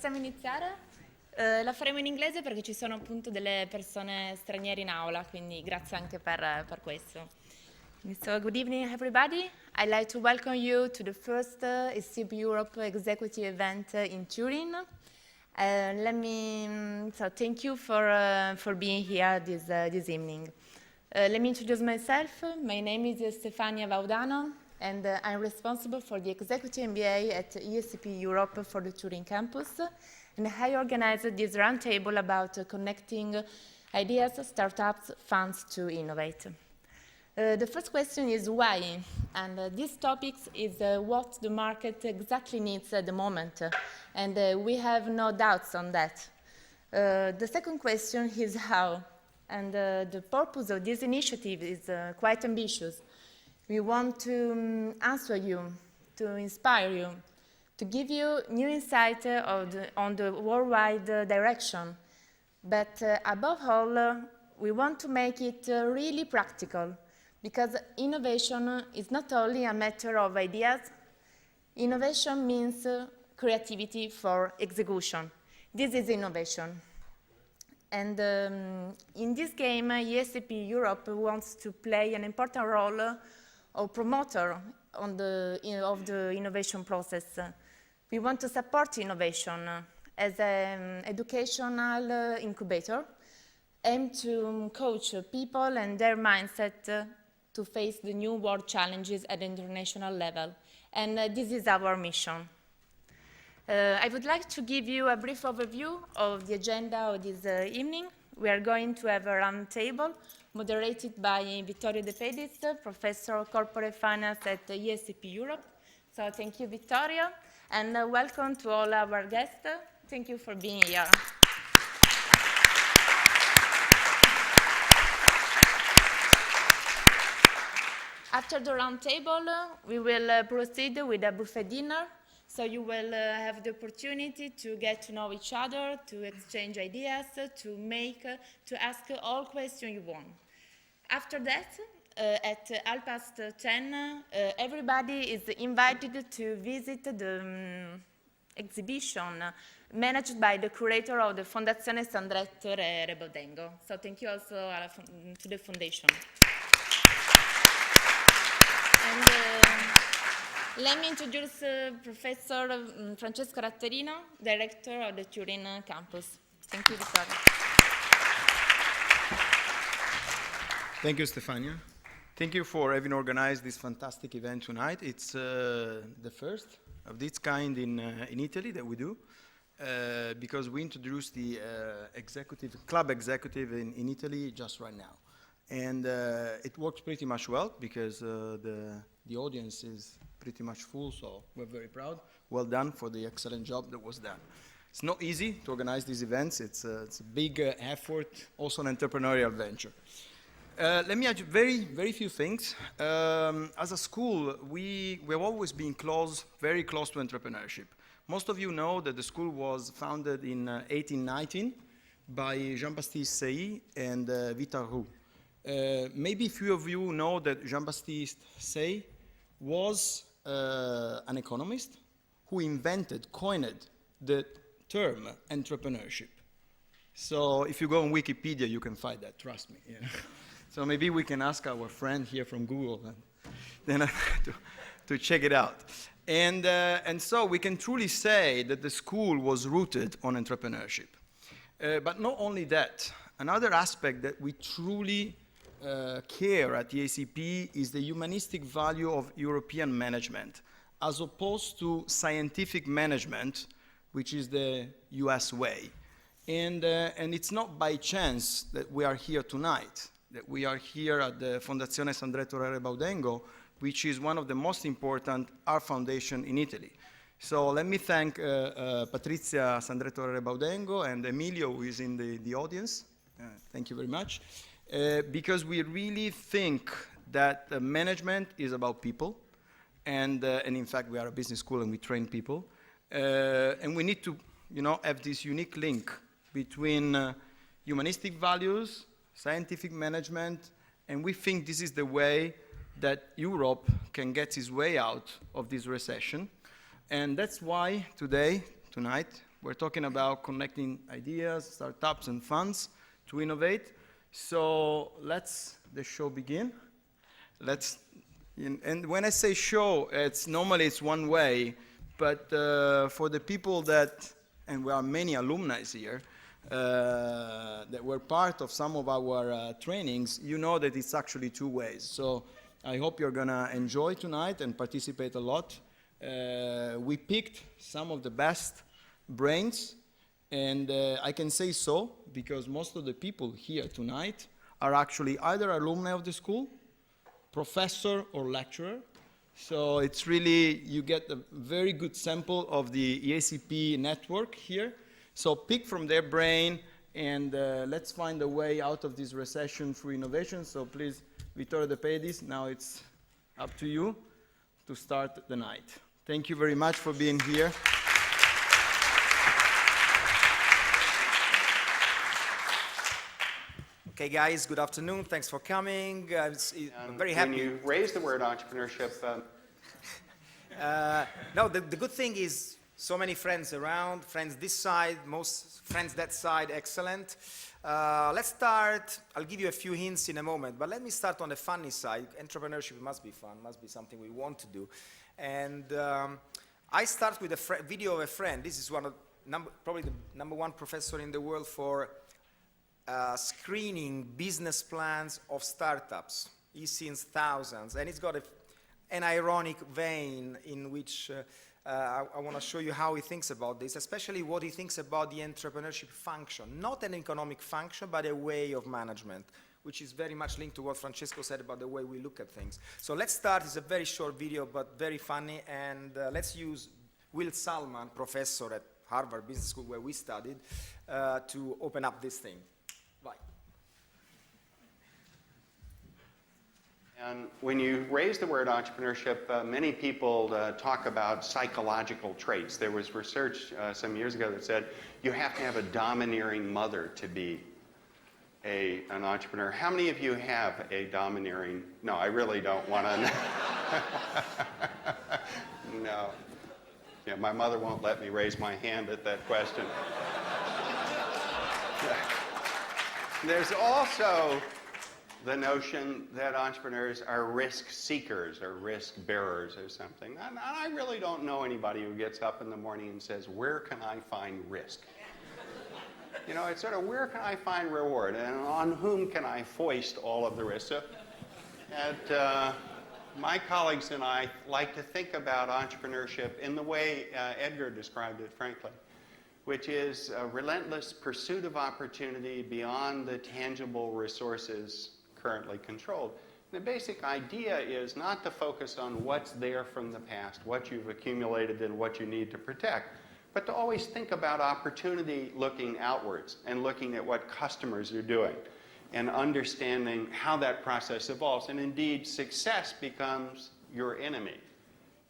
Possiamo iniziare? La faremo in inglese perché ci sono appunto delle persone straniere in aula, quindi grazie anche per questo. So, good evening everybody. I'd like to welcome you to the first ECB Europe Executive event in Turin. So thank you for being here this evening. Let me introduce myself. My name is Stefania Vaudano, and I'm responsible for the Executive MBA at ESCP Europe for the Turin campus. And I organized this roundtable about connecting ideas, startups, funds to innovate. The first question is why? And this topic is what the market exactly needs at the moment. And we have no doubts on that. The second question is how? And the purpose of this initiative is quite ambitious. We want to answer you, to inspire you, to give you new insight on the worldwide direction. But above all, we want to make it really practical, because innovation is not only a matter of ideas. Innovation means creativity for execution. This is innovation. And in this game, ESCP Europe wants to play an important role of promoter of the innovation process. We want to support innovation as an educational incubator, aimed to coach people and their mindset to face the new world challenges at the international level. And this is our mission. I would like to give you a brief overview of the agenda of this evening. We are going to have a round table moderated by Vittorio De Pedis, Professor of Corporate Finance at ESCP Europe. So thank you, Vittorio, and welcome to all our guests. Thank you for being here. After the round table, we will proceed with a buffet dinner. So you will have the opportunity to get to know each other, to exchange ideas, to ask all questions you want. After that, at 10:30, everybody is invited to visit the exhibition managed by the curator of the Fondazione Sandretto, Rebaudengo. So thank you also to the foundation. And let me introduce Professor Francesco Ratterino, Director of the Turin campus. Thank you, Vittorio. Thank you, Stefania. Thank you for having organized this fantastic event tonight. It's the first of this kind in Italy that we do, because we introduced the club executive in Italy just right now. And it works pretty much well, because the audience is pretty much full, so we're very proud. Well done for the excellent job that was done. It's not easy to organize these events. It's a big effort, also an entrepreneurial venture. Let me add very few things. As a school, we've always been very close to entrepreneurship. Most of you know that the school was founded in 1819 by Jean-Baptiste Say and Vital Roux. Maybe few of you know that Jean-Baptiste Say was an economist who coined the term entrepreneurship. So if you go on Wikipedia, you can find that, trust me. Yeah. So maybe we can ask our friend here from Google then to check it out. And so we can truly say that the school was rooted on entrepreneurship. But not only that, another aspect that we truly care at the ESCP is the humanistic value of European management, as opposed to scientific management, which is the US way. And it's not by chance that we are here tonight, that we are here at the Fondazione Sandretto Rebaudengo, which is one of the most important art foundation in Italy. So let me thank Patrizia Sandretto Rebaudengo and Emilio, who is in the audience. Thank you very much. Because we really think that management is about people, and in fact we are a business school and we train people, and we need to, have this unique link between humanistic values, scientific management, and we think this is the way that Europe can get its way out of this recession, and that's why tonight, We're talking about connecting ideas, startups, and funds to innovate. So let's the show begin. And when I say show, normally it's one way, but for the people that, and we are many alumni here, that were part of some of our trainings, you know that it's actually two ways. So I hope you're gonna enjoy tonight and participate a lot. We picked some of the best brains, and I can say so because most of the people here tonight are actually either alumni of the school, professor or lecturer. So it's really, you get a very good sample of the EACP network here. So pick from their brain, and let's find a way out of this recession through innovation. So please, Vittorio De Pedis, now it's up to you to start the night. Thank you very much for being here. Okay, guys, good afternoon. Thanks for coming. I'm very happy. When you raise the word entrepreneurship, no, the good thing is so many friends around, friends this side, most friends that side, excellent. Let's start. I'll give you a few hints in a moment, but let me start on the funny side. Entrepreneurship must be fun, must be something we want to do. And I start with a video of a friend. This is one of probably the #1 professor in the world for screening business plans of startups. He's seen thousands, and it's got an ironic vein in which I want to show you how he thinks about this, especially what he thinks about the entrepreneurship function, not an economic function, but a way of management, which is very much linked to what Francesco said about the way we look at things. So let's start. It's a very short video, but very funny, and let's use Will Salman, professor at Harvard Business School, where we studied, to open up this thing. Bye. and when you raise the word entrepreneurship, many people talk about psychological traits. There was research some years ago that said you have to have a domineering mother to be an entrepreneur. How many of you have a domineering? No, I really don't want to know. No. Yeah, my mother won't let me raise my hand at that question. There's also the notion that entrepreneurs are risk seekers or risk bearers or something. And I really don't know anybody who gets up in the morning and says, where can I find risk? You know, it's sort of, where can I find reward? And on whom can I foist all of the risk? So, my colleagues and I like to think about entrepreneurship in the way Edgar described it, frankly, which is a relentless pursuit of opportunity beyond the tangible resources currently controlled. The basic idea is not to focus on what's there from the past, what you've accumulated and what you need to protect, but to always think about opportunity looking outwards and looking at what customers are doing and understanding how that process evolves. And indeed, success becomes your enemy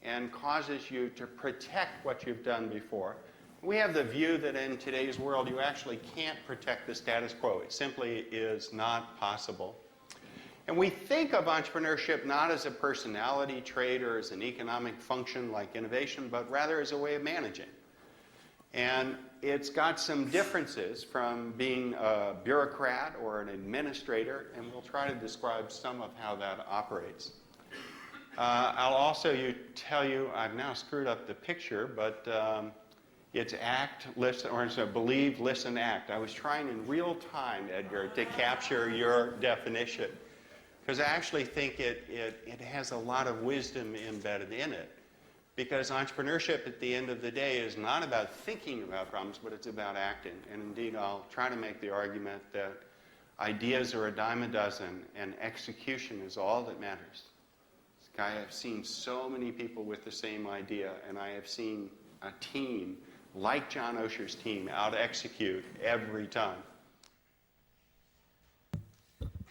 and causes you to protect what you've done before. We have the view that in today's world, you actually can't protect the status quo. It simply is not possible. And we think of entrepreneurship not as a personality trait or as an economic function like innovation, but rather as a way of managing. And it's got some differences from being a bureaucrat or an administrator, and we'll try to describe some of how that operates. I'll also tell you, I've now screwed up the picture, but it's act, listen, or it's a believe, listen, act. I was trying in real time, Edgar, to capture your definition, because I actually think it has a lot of wisdom embedded in it. Because entrepreneurship at the end of the day is not about thinking about problems, but it's about acting. And indeed, I'll try to make the argument that ideas are a dime a dozen and execution is all that matters. I have seen so many people with the same idea, and I have seen a team like John Osher's team out-execute every time.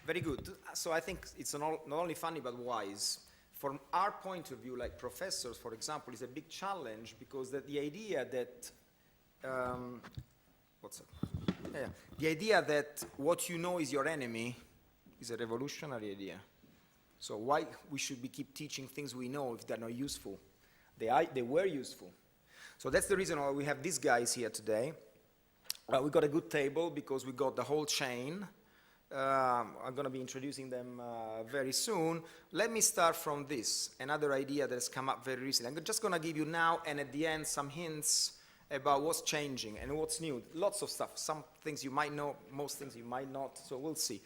Very good. So I think it's not only funny, but wise. From our point of view, like professors, for example, is a big challenge because the idea that the idea that what you know is your enemy is a revolutionary idea. So why we should keep teaching things we know if they're not useful? They were useful. So that's the reason why we have these guys here today. We got a good table because we got the whole chain. I'm going to be introducing them very soon. Let me start from this, another idea that has come up very recently. I'm just going to give you now and at the end some hints about what's changing and what's new. Lots of stuff. Some things you might know, most things you might not, so we'll see.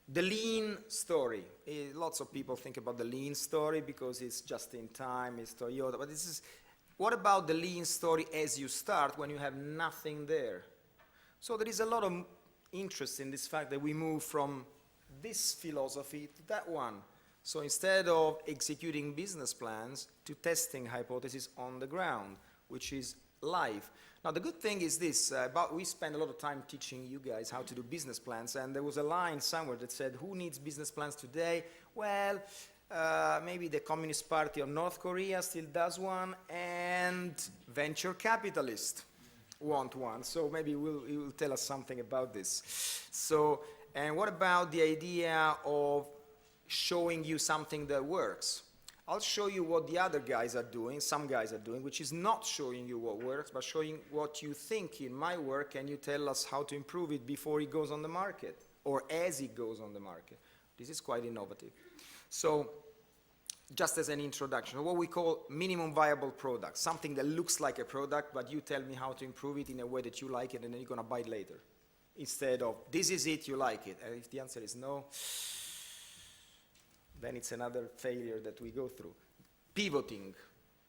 The lean story. Lots of people think about the lean story because it's just in time, it's Toyota, but this is, what about the lean story as you start when you have nothing there? So there is a lot of interest in this fact that we move from this philosophy to that one. So instead of executing business plans to testing hypotheses on the ground, which is live. Now the good thing is this, we spend a lot of time teaching you guys how to do business plans, and there was a line somewhere that said, who needs business plans today? Well, maybe the Communist Party of North Korea still does one, and venture capitalists want one. So maybe he will tell us something about this. So, and what about the idea of showing you something that works? I'll show you what the other guys are doing, some guys are doing, which is not showing you what works, but showing what you think it might work, and you tell us how to improve it before it goes on the market, or as it goes on the market. This is quite innovative. So, just as an introduction, what we call minimum viable product, something that looks like a product, but you tell me how to improve it in a way that you like it, and then you're going to buy it later. Instead of, this is it, you like it. And if the answer is no, then it's another failure that we go through. Pivoting.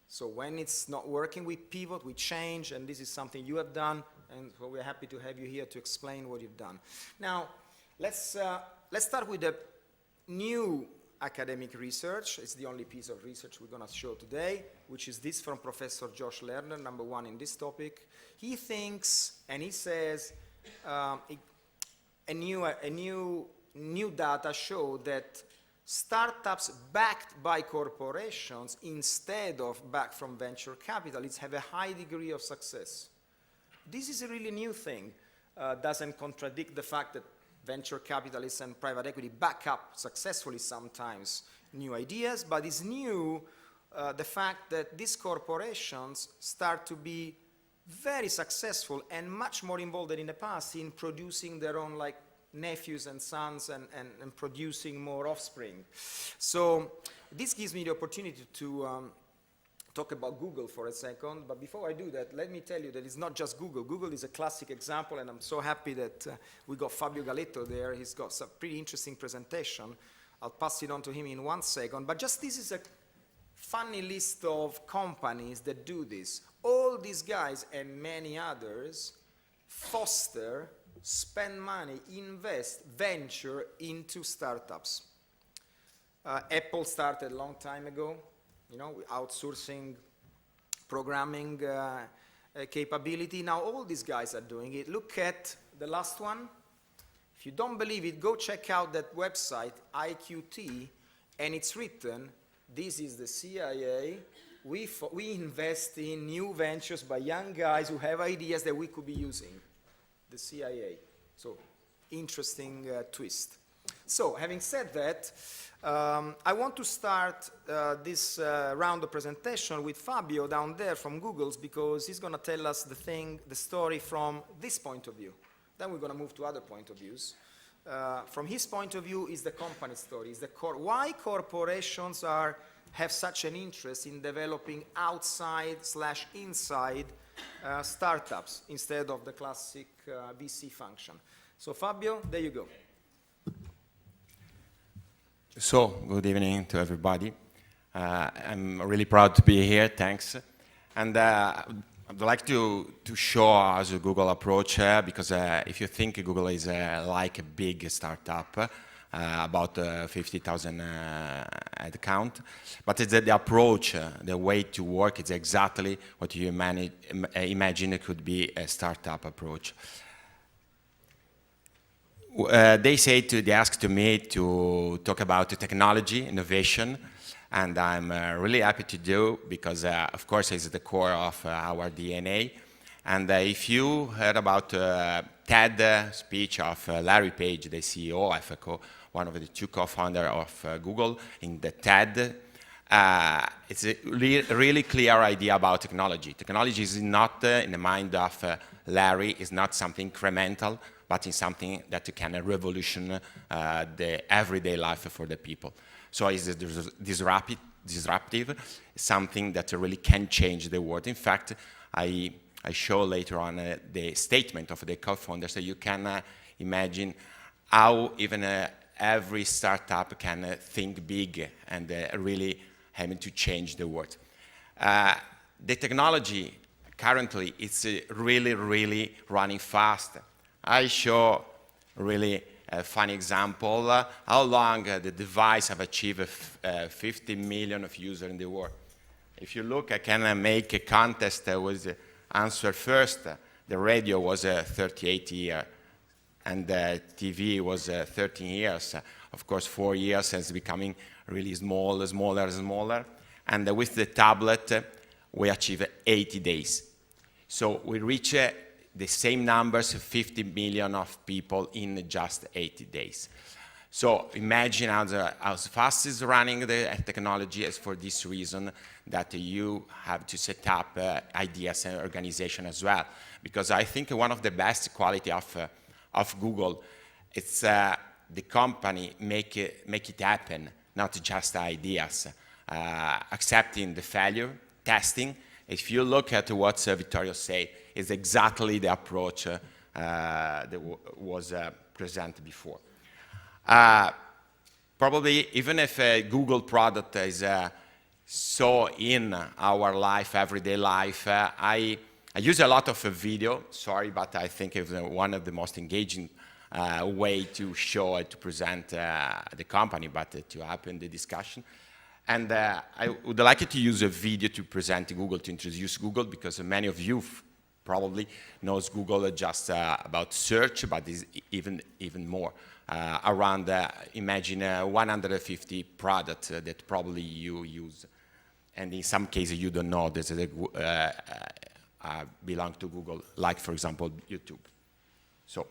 So when it's not working, we pivot, we change, and this is something you have done, and so we're happy to have you here to explain what you've done. Now, let's start with the new academic research. It's the only piece of research we're going to show today, which is this from Professor Josh Lerner, #1 in this topic. He thinks, and he says, new data show that startups backed by corporations instead of backed from venture capitalists have a high degree of success. This is a really new thing. Doesn't contradict the fact that venture capitalists and private equity back up successfully sometimes new ideas, but it's new the fact that these corporations start to be very successful and much more involved than in the past in producing their own nephews and sons and producing more offspring. So this gives me the opportunity to talk about Google for a second, but before I do that, let me tell you that it's not just Google. Google is a classic example, and I'm so happy that we got Fabio Galetto there. He's got some pretty interesting presentation. I'll pass it on to him in 1 second, but just this is a funny list of companies that do this. All these guys and many others foster, spend money, invest, venture into startups. Apple started a long time ago, outsourcing programming capability. Now all these guys are doing it. Look at the last one. If you don't believe it, go check out that website, IQT, and it's written, this is the CIA. We invest in new ventures by young guys who have ideas that we could be using. The CIA. So, interesting twist. So, having said that, I want to start this round of presentation with Fabio down there from Google's, because he's going to tell us the story from this point of view. Then we're going to move to other point of views. From his point of view is the company story, is why corporations have such an interest in developing outside/inside startups instead of the classic VC function. So Fabio, there you go. So, good evening to everybody. I'm really proud to be here, thanks. And I'd like to show us a Google approach, because if you think Google is like a big startup, about 50,000 head count, but it's the approach, the way to work, it's exactly what you imagine it could be a startup approach. They asked me to talk about the technology, innovation, and I'm really happy to do, because of course it's the core of our DNA. And if you heard about TED speech of Larry Page, the CEO, one of the two co-founders of Google, in the TED, It's a really clear idea about technology. Technology is not, in the mind of Larry, is not something incremental, but it's something that can revolution the everyday life for the people. So it's disruptive, something that really can change the world. In fact, I show later on the statement of the co-founders, so you can imagine how even every startup can think big and really having to change the world. The technology currently is really running fast. I show really a funny example, how long the device have achieved 50 million of users in the world. If you look, I can make a contest with answer first. The radio was 38 years, and TV was 13 years. Of course, 4 years is becoming really smaller. And with the tablet, we achieve 80 days. So we reach the same numbers, 50 million of people in just 80 days. So imagine how fast is running the technology. Is for this reason that you have to set up ideas and organization as well. Because I think one of the best quality of Google, it's the company make it happen, not just ideas. Accepting the failure, testing. If you look at what Vittorio said, it's exactly the approach that was presented before. Probably even if a Google product is so in our life, everyday life, I use a lot of video, sorry, but I think it's one of the most engaging way to show, to present the company, but to happen the discussion. And I would like to use a video to present Google, to introduce Google, because many of you probably knows Google just about search, but is even more. Around, imagine 150 products that probably you use. And in some cases you don't know this belong to Google, like for example, YouTube. So.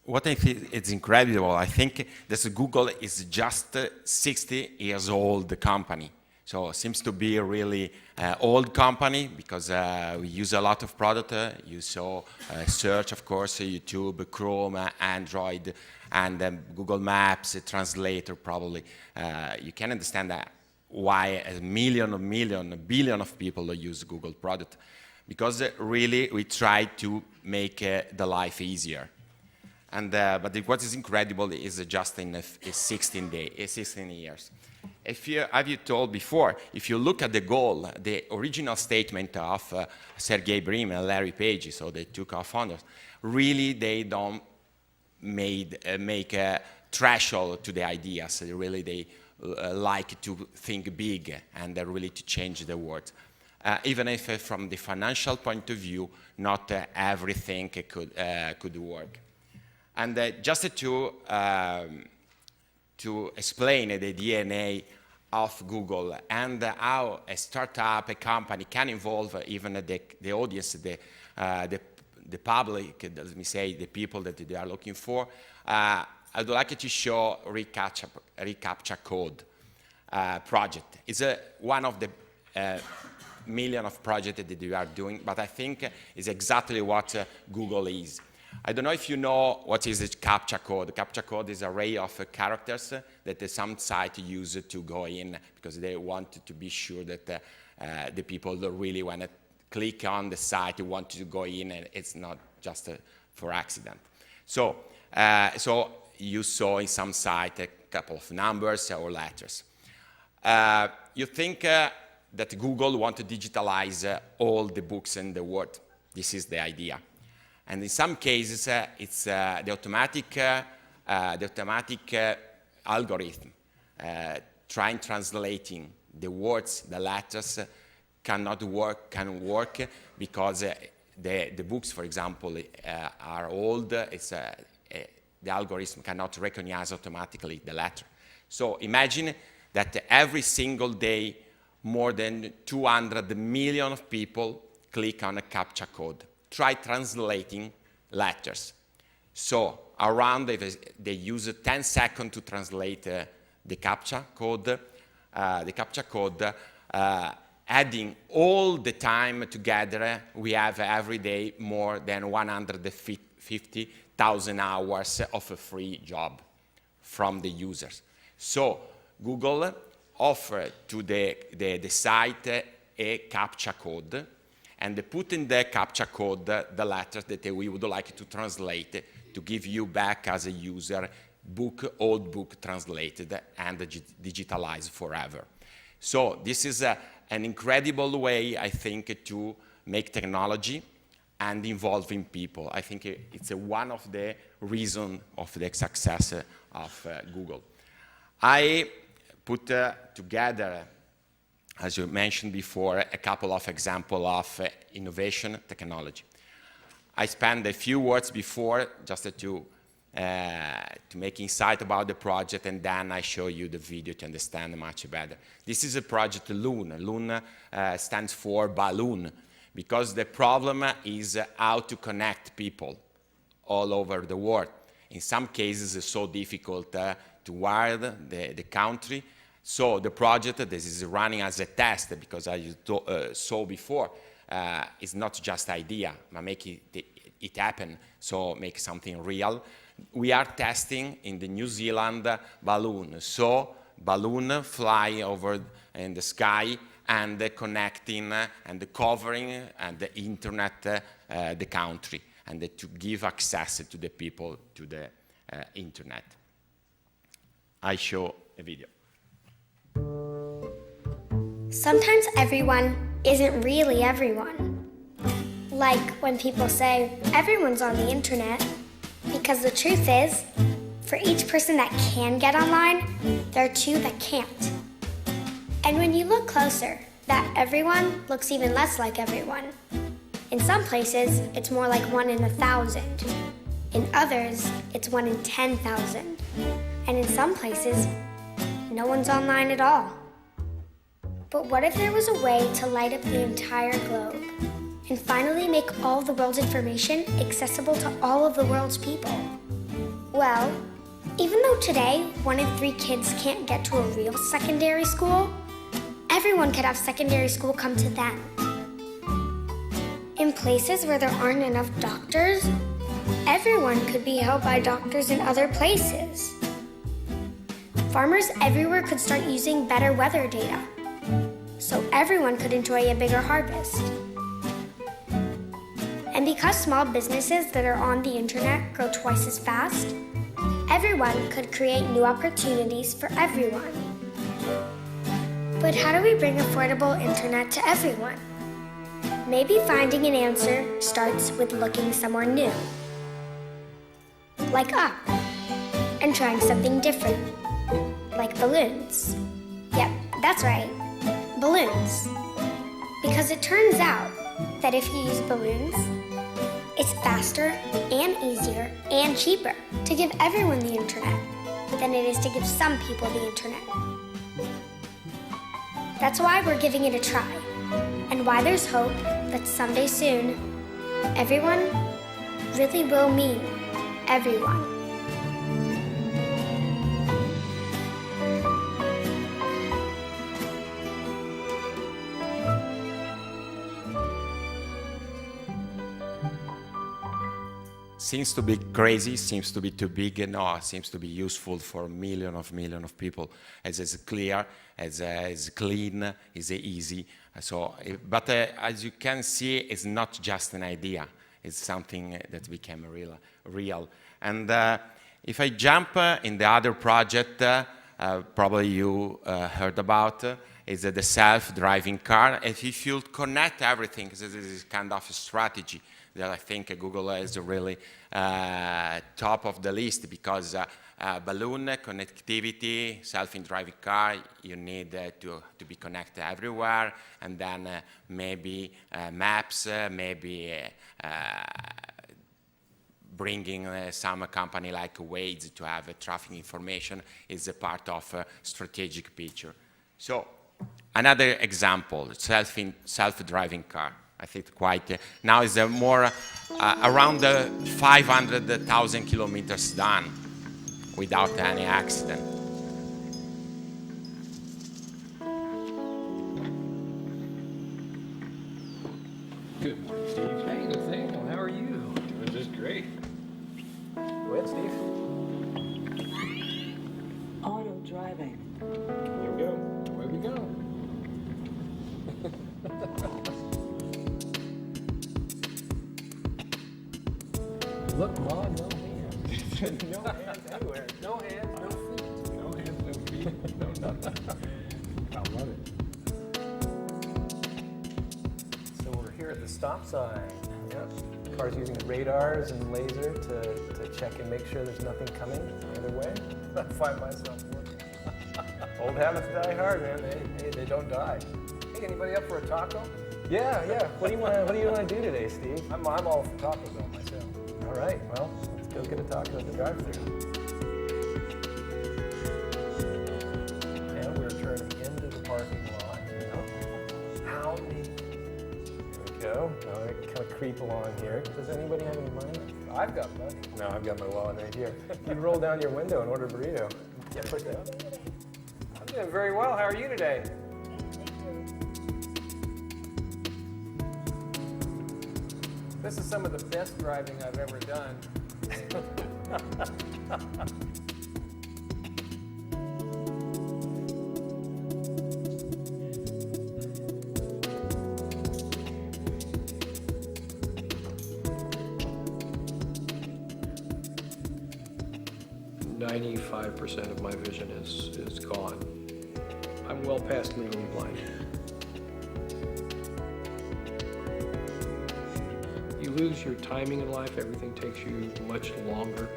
What I think is incredible, I think that Google is just 60 years old company. So it seems to be a really old company because we use a lot of product. You saw search, of course, YouTube, Chrome, Android, and Google Maps, Translator probably. You can understand that why a billion of people use Google product. Because really we try to make the life easier. And, but what is incredible is just in 16 years. Have you told before, if you look at the goal, the original statement of Sergey Brin and Larry Page, so the two co-founders, really they don't make a threshold to the ideas. Really they like to think big and really to change the world. even if from the financial point of view, not everything could work. And just to explain the DNA of Google and how a startup, a company can involve even the audience, the public, let me say, the people that they are looking for, I would like to show reCAPTCHA code project. It's one of the million of projects that we are doing, but I think is exactly what Google is. I don't know if you know what is a CAPTCHA code. CAPTCHA code is an array of characters that some site use to go in because they want to be sure that the people that really want to click on the site want to go in, and it's not just for accident. So you saw in some site a couple of numbers or letters. You think that Google want to digitalize all the books in the world. This is the idea. And in some cases, it's the automatic algorithm translating the words, the letters, can work because the books, for example, are old. The algorithm cannot recognize automatically the letter. So imagine that every single day, more than 200 million of people click on a CAPTCHA code. Try translating letters. So around, they use 10 seconds to translate the CAPTCHA code, adding all the time together, we have every day more than 150,000 hours of a free job from the users. So Google offered to the site a CAPTCHA code, and they put in the CAPTCHA code the letters that we would like to translate to give you back as a user old book translated and digitalized forever. So this is an incredible way, I think, to make technology and involving people. I think it's one of the reasons of the success of Google. I put together, as you mentioned before, a couple of examples of innovation technology. I spent a few words before just to make insight about the project, and then I show you the video to understand much better. This is a project Loon. Loon stands for balloon, because the problem is how to connect people all over the world. In some cases, it's so difficult to wire the country. So the project, this is running as a test, because as you saw before, it's not just idea, but make it happen, so make something real. We are testing in the New Zealand balloon. So balloon fly over in the sky and connecting and covering and the internet, the country, and to give access to the people to the internet. I show a video. Sometimes everyone isn't really everyone. Like when people say, everyone's on the internet, because the truth is, for each person that can get online, there are two that can't. And when you look closer, that everyone looks even less like everyone. In some places, it's more like 1 in 1,000. In others, it's 1 in 10,000. And in some places, no one's online at all. But what if there was a way to light up the entire globe and finally make all the world's information accessible to all of the world's people? Well, even though today 1 in 3 kids can't get to a real secondary school, everyone could have secondary school come to them. In places where there aren't enough doctors, everyone could be helped by doctors in other places. Farmers everywhere could start using better weather data, so everyone could enjoy a bigger harvest. And because small businesses that are on the internet grow twice as fast, everyone could create new opportunities for everyone. But how do we bring affordable internet to everyone? Maybe finding an answer starts with looking somewhere new. Like up, and trying something different, like balloons. Yep, that's right, balloons. Because it turns out that if you use balloons, it's faster and easier and cheaper to give everyone the internet than it is to give some people the internet. That's why we're giving it a try, and why there's hope that someday soon, everyone really will mean everyone. Seems to be crazy, seems to be too big, no, seems to be useful for millions of people, as is clear, as clean, is easy. So, but as you can see, it's not just an idea, it's something that became real. And if I jump in the other project, probably you heard about, is the self-driving car. And if you connect everything, this is kind of a strategy that I think Google is really top of the list, because balloon connectivity, self-driving car, you need to be connected everywhere, and then maybe maps, maybe bringing some company like Waze to have traffic information is a part of a strategic picture. So another example, self-driving car. I think quite, now is more around 500,000 kilometers done without any accident. Good morning, Steve. Hey, Nathaniel, how are you? Doing just great. Go ahead, Steve. Auto driving. Here we go. Away we go. Look, Ma, no hands. No hands anywhere. No hands, no feet. No hands, no feet. No nothing. I love it. So we're here at the stop sign. Yep. Car's using radars and laser to check and make sure there's nothing coming either way. I find myself looking. Old habits die hard, man. They don't die. Hey, anybody up for a taco? Yeah. What do you want to do today, Steve? I'm all for Taco Bell myself. All right, well, let's go get a taco at the drive-thru. And we're turning into the parking lot. How neat. There we go. Now I kind of creep along here. Does anybody have any money? I've got money. No, I've got my wallet right here. You roll down your window and order a burrito. Yeah, put that. I'm doing very well. How are you today? This is some of the best driving I've ever done. 95% of my vision is gone. I'm well past legally blind. You lose your timing in life, everything takes you much longer.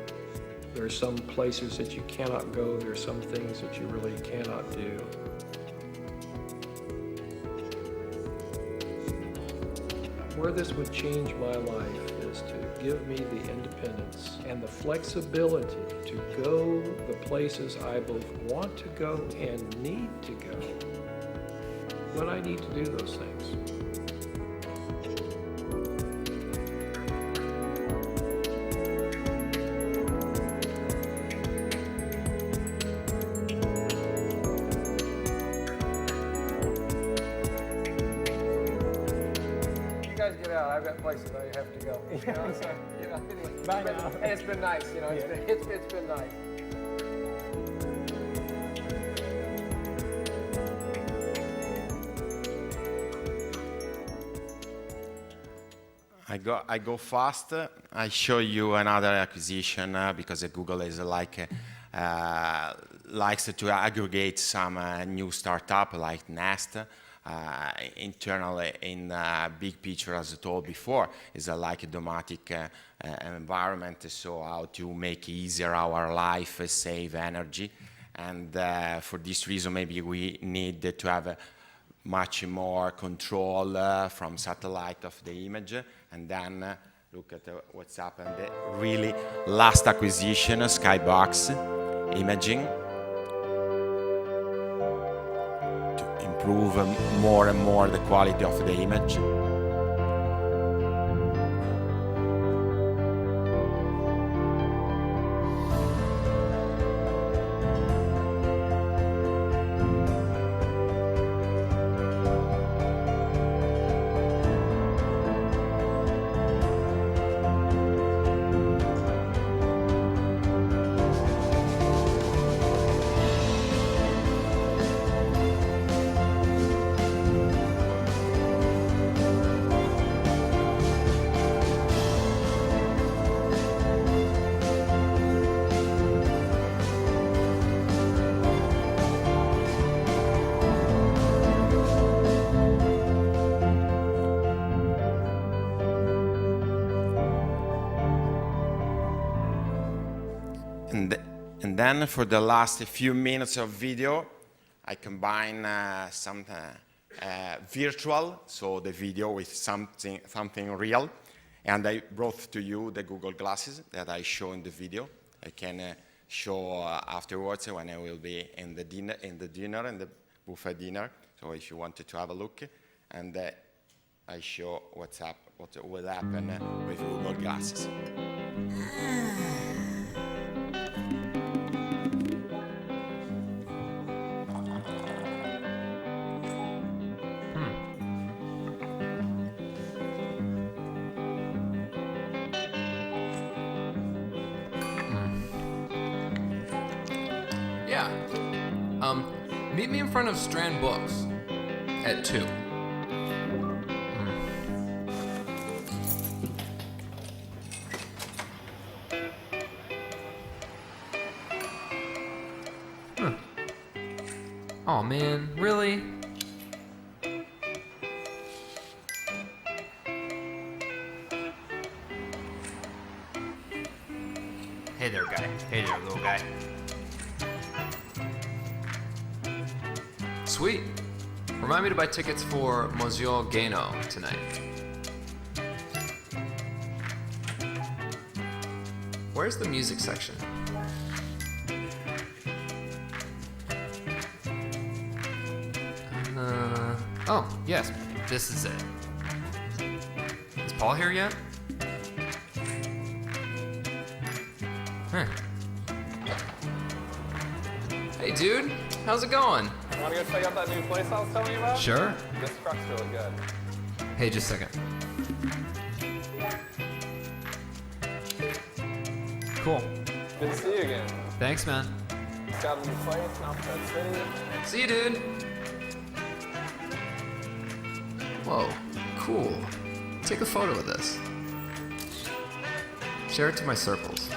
There are some places that you cannot go, there are some things that you really cannot do. Where this would change my life is to give me the independence and the flexibility to go the places I both want to go and need to go when I need to do those things. Get out. I've got places I have to go. You know, so, anyway, bye now. Hey, it's been nice. You know, it's been nice. I go fast. I show you another acquisition because Google is likes to aggregate some new startup like Nest. Internally in big picture, as I told before, is like a domotic environment, so how to make easier our life, save energy, and for this reason maybe we need to have much more control from satellite of the image, and then look at what's happened. The really last acquisition, Skybox imaging, to improve more and more the quality of the image. And then for the last few minutes of video, I combine some virtual, so the video with something real. And I brought to you the Google glasses that I show in the video. I can show afterwards when I will be in the dinner, in the buffet dinner. So if you wanted to have a look, and I show what will happen with Google glasses. Yeah. Meet me in front of Strand Books at 2. Oh man, really? Hey there, guy. Hey there, little guy. Sweet. Remind me to buy tickets for Monsieur Gano tonight. Where's the music section? Oh, yes, this is it. Is Paul here yet? Huh. Hey, dude, how's it going? Want to go check out that new place I was telling you about? Sure. This truck's really good. Hey, just a second. Cool. Good to see you again. Thanks, man. Just got a new place, not that city. See you, dude. Whoa, cool. Take a photo of this. Share it to my circles.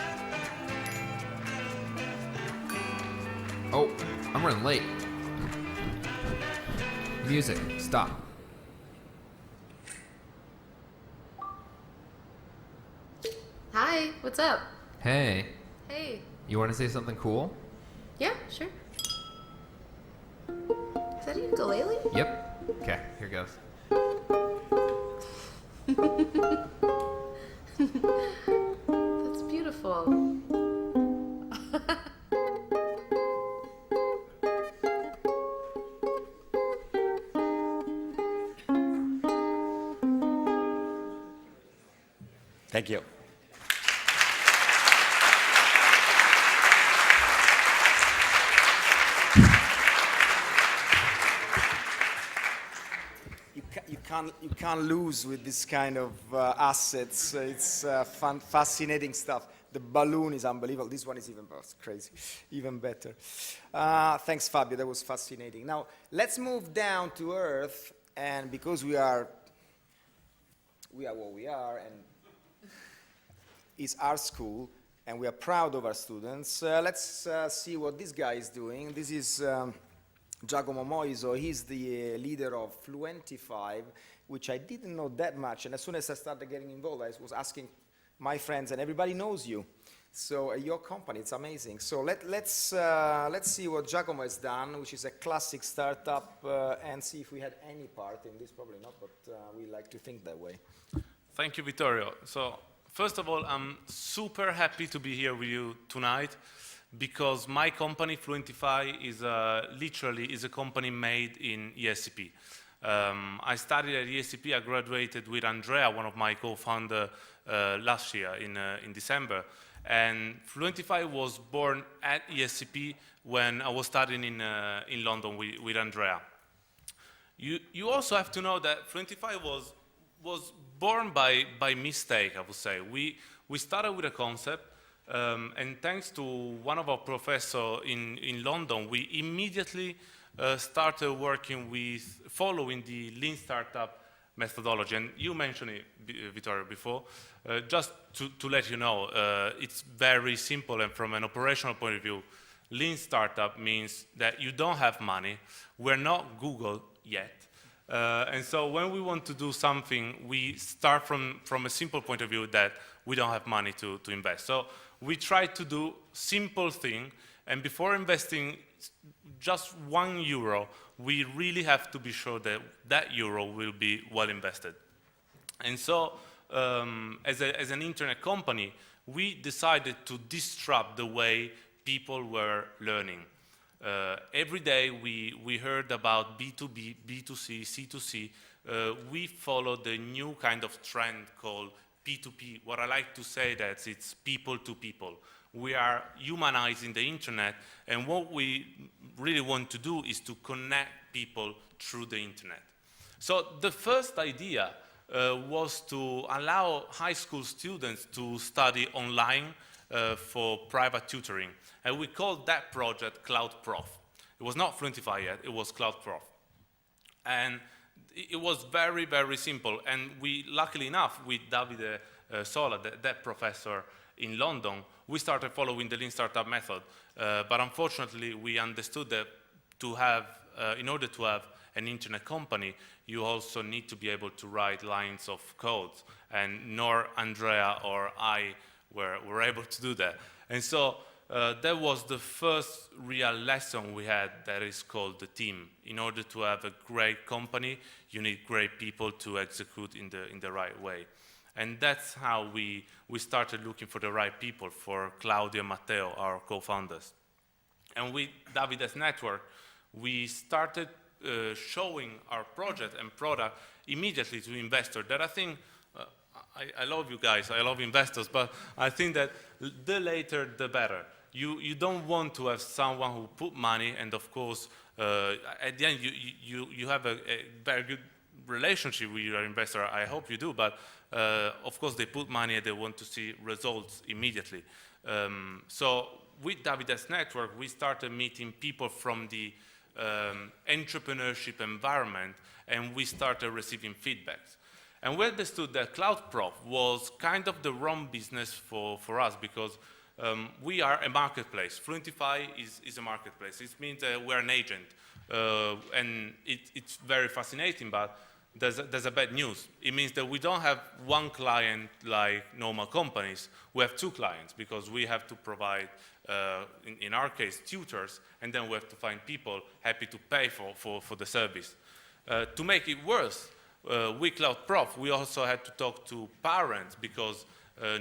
Oh, I'm running late. Music, stop. Hi, what's up? Hey, Hey. you want to say something cool? Yeah, sure. Is that a ukulele? Yep. Okay, here goes. That's beautiful. Thank you. You can't lose with this kind of assets. It's fascinating stuff. The balloon is unbelievable. This one is even crazy, even better. Thanks, Fabio. That was fascinating. Now let's move down to earth, and because we are what we are, and it's our school, and we are proud of our students. Let's see what this guy is doing. This is Giacomo Moiso. He's the leader of Fluentify, which I didn't know that much. And as soon as I started getting involved, I was asking my friends, and everybody knows you. So your company, it's amazing. So let's see what Giacomo has done, which is a classic startup, and see if we had any part in this. Probably not, but we like to think that way. Thank you, Vittorio. So first of all, I'm super happy to be here with you tonight because my company, Fluentify, is literally a company made in ESCP. I studied at ESCP. I graduated with Andrea, one of my co-founders, last year in December. And Fluentify was born at ESCP when I was studying in London with Andrea. You also have to know that Fluentify was born by mistake, I would say. We started with a concept, and thanks to one of our professors in London, we immediately started working with following the Lean Startup methodology. And you mentioned it, Vittorio, before. Just to let you know, it's very simple, and from an operational point of view, Lean Startup means that you don't have money. We're not Google yet. And so when we want to do something, we start from a simple point of view that we don't have money to invest. So we try to do simple thing, and before investing just €1, we really have to be sure that that euro will be well invested. And so as an internet company, we decided to disrupt the way people were learning. Every day we heard about B2B, B2C, C2C. We followed the new kind of trend called P2P. What I like to say that it's people to people. We are humanizing the internet, and what we really want to do is to connect people through the internet. So the first idea was to allow high school students to study online for private tutoring. And we called that project Cloud Prof. It was not Fluentify yet, it was Cloud Prof. And it was very, very simple. And we, luckily enough, with Davide Sola, that professor in London, we started following the Lean Startup method. But unfortunately, we understood that in order to have an internet company, you also need to be able to write lines of code. And nor Andrea or I were able to do that. And so that was the first real lesson we had that is called the team. In order to have a great company, you need great people to execute in the right way. And that's how we started looking for the right people, for Claudio and Matteo, our co-founders. And with Davide's network, we started showing our project and product immediately to investors. That I think, I love you guys, I love investors, but I think that the later, the better. You don't want to have someone who put money, and of course, at the end, you have a very good relationship with your investor. I hope you do, but of course, they put money and they want to see results immediately. So with Davide's network, we started meeting people from the entrepreneurship environment, and we started receiving feedbacks. And we understood that Cloud Prof was kind of the wrong business for us, because we are a marketplace. Fluentify is a marketplace. It means that we're an agent. And it's very fascinating, but there's a bad news. It means that we don't have one client like normal companies. We have two clients, because we have to provide, in our case, tutors, and then we have to find people happy to pay for the service. To make it worse, with Cloud Prof, we also had to talk to parents, because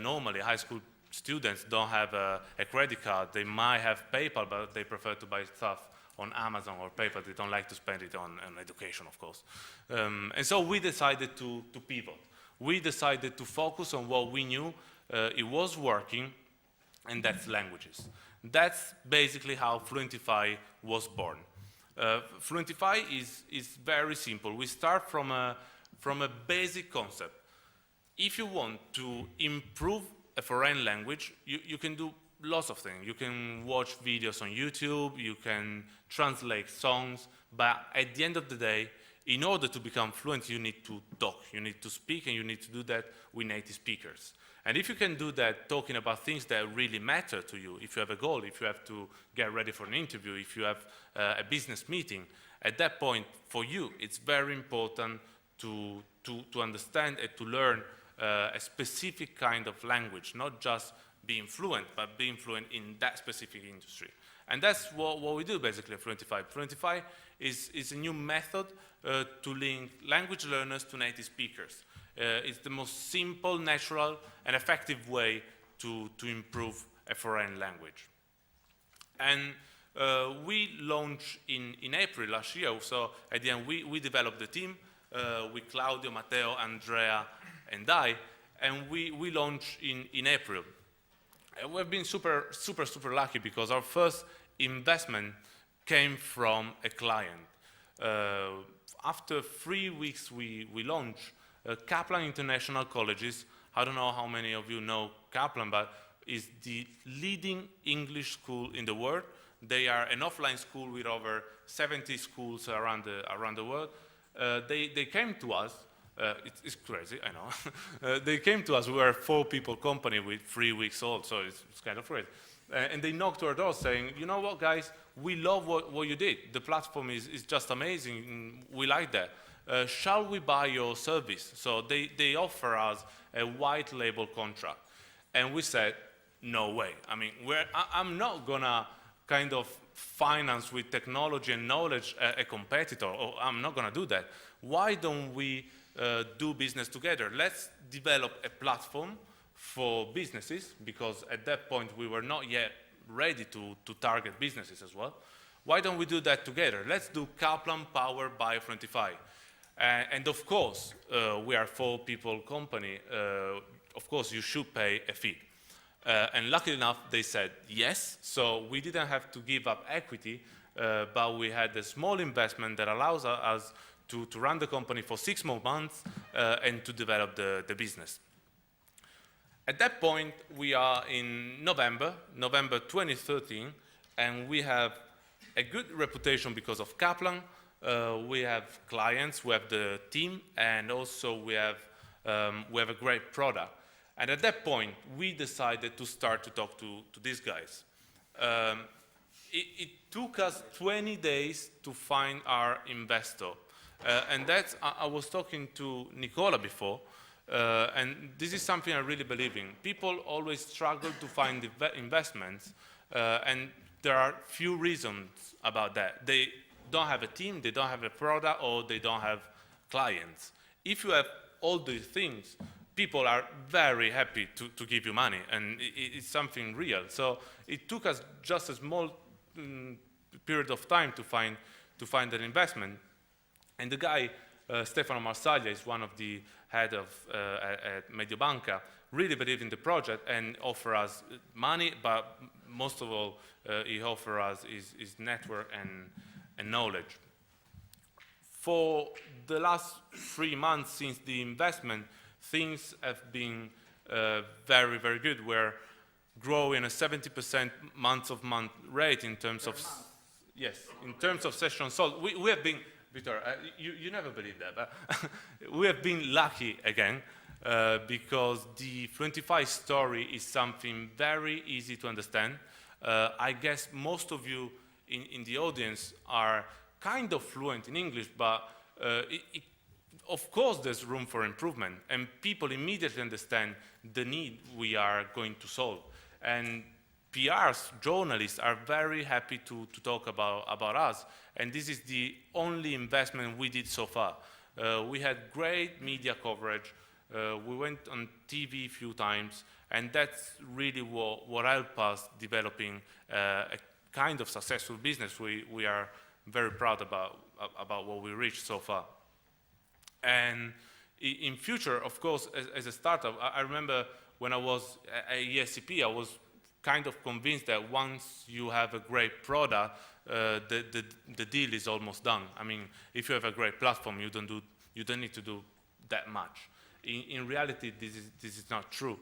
normally high school students don't have a credit card. They might have PayPal, but they prefer to buy stuff on Amazon or PayPal. They don't like to spend it on education, of course. And so we decided to pivot. We decided to focus on what we knew it was working, and that's languages. That's basically how Fluentify was born. Fluentify is very simple. We start from a basic concept. If you want to improve a foreign language, you can do lots of things. You can watch videos on YouTube, you can translate songs, but at the end of the day, in order to become fluent, you need to talk, you need to speak, and you need to do that with native speakers. And if you can do that talking about things that really matter to you, if you have a goal, if you have to get ready for an interview, if you have a business meeting, at that point, for you, it's very important to understand and to learn a specific kind of language, not just being fluent, but being fluent in that specific industry. And that's what we do basically at Fluentify. Fluentify is a new method to link language learners to native speakers. It's the most simple, natural, and effective way to improve a foreign language. And we launched in April last year, so at the end we developed the team with Claudio, Matteo, Andrea, and I, and we launched in April. And we've been super lucky because our first investment came from a client. After 3 weeks we launched, Kaplan International Colleges, I don't know how many of you know Kaplan, but is the leading English school in the world. They are an offline school with over 70 schools around the world. They came to us. It's crazy, I know. They came to us. We were a 4-people company with 3 weeks old, so it's kind of crazy. And they knocked to our door saying, you know what, guys, we love what you did. The platform is just amazing. We like that. Shall we buy your service? So they offer us a white label contract. And we said, no way. I mean, I'm not going to kind of finance with technology and knowledge a competitor. Or I'm not going to do that. Why don't we do business together? Let's develop a platform for businesses, because at that point we were not yet ready to target businesses as well. Why don't we do that together? Let's do Kaplan powered by Fluentify. And of course, we are a 4-people company. Of course, you should pay a fee. And luckily enough, they said yes. So we didn't have to give up equity, but we had a small investment that allows us to run the company for 6 more months and to develop the business. At that point, we are in November 2013, and we have a good reputation because of Kaplan. We have clients, we have the team, and also we have a great product. And at that point, we decided to start to talk to these guys. It took us 20 days to find our investor. And that's, I was talking to Nicola before, and this is something I really believe in. People always struggle to find investments, and there are few reasons about that. They don't have a team, they don't have a product, or they don't have clients. If you have all these things, people are very happy to give you money, and it's something real. So it took us just a small period of time to find an investment. And the guy, Stefano Marsaglia, is one of the head of at Mediobanca, really believed in the project and offered us money, but most of all, he offered us his network and knowledge. For the last 3 months since the investment, things have been very, very good. We're growing a 70% month-of-month rate in terms of in terms of sessions sold. We have been, Victor, you never believe that, but we have been lucky again because the Fluentify story is something very easy to understand. I guess most of you in the audience are kind of fluent in English, but of course there's room for improvement, and people immediately understand the need we are going to solve. And PRs, journalists, are very happy to talk about us, and this is the only investment we did so far. We had great media coverage, we went on TV a few times, and that's really what helped us developing a kind of successful business. We are very proud about what we reached so far. And in future, of course, as a startup, I remember when I was at ESCP, I was kind of convinced that once you have a great product, the deal is almost done. I mean, if you have a great platform, you don't need to do that much. In reality, this is not true.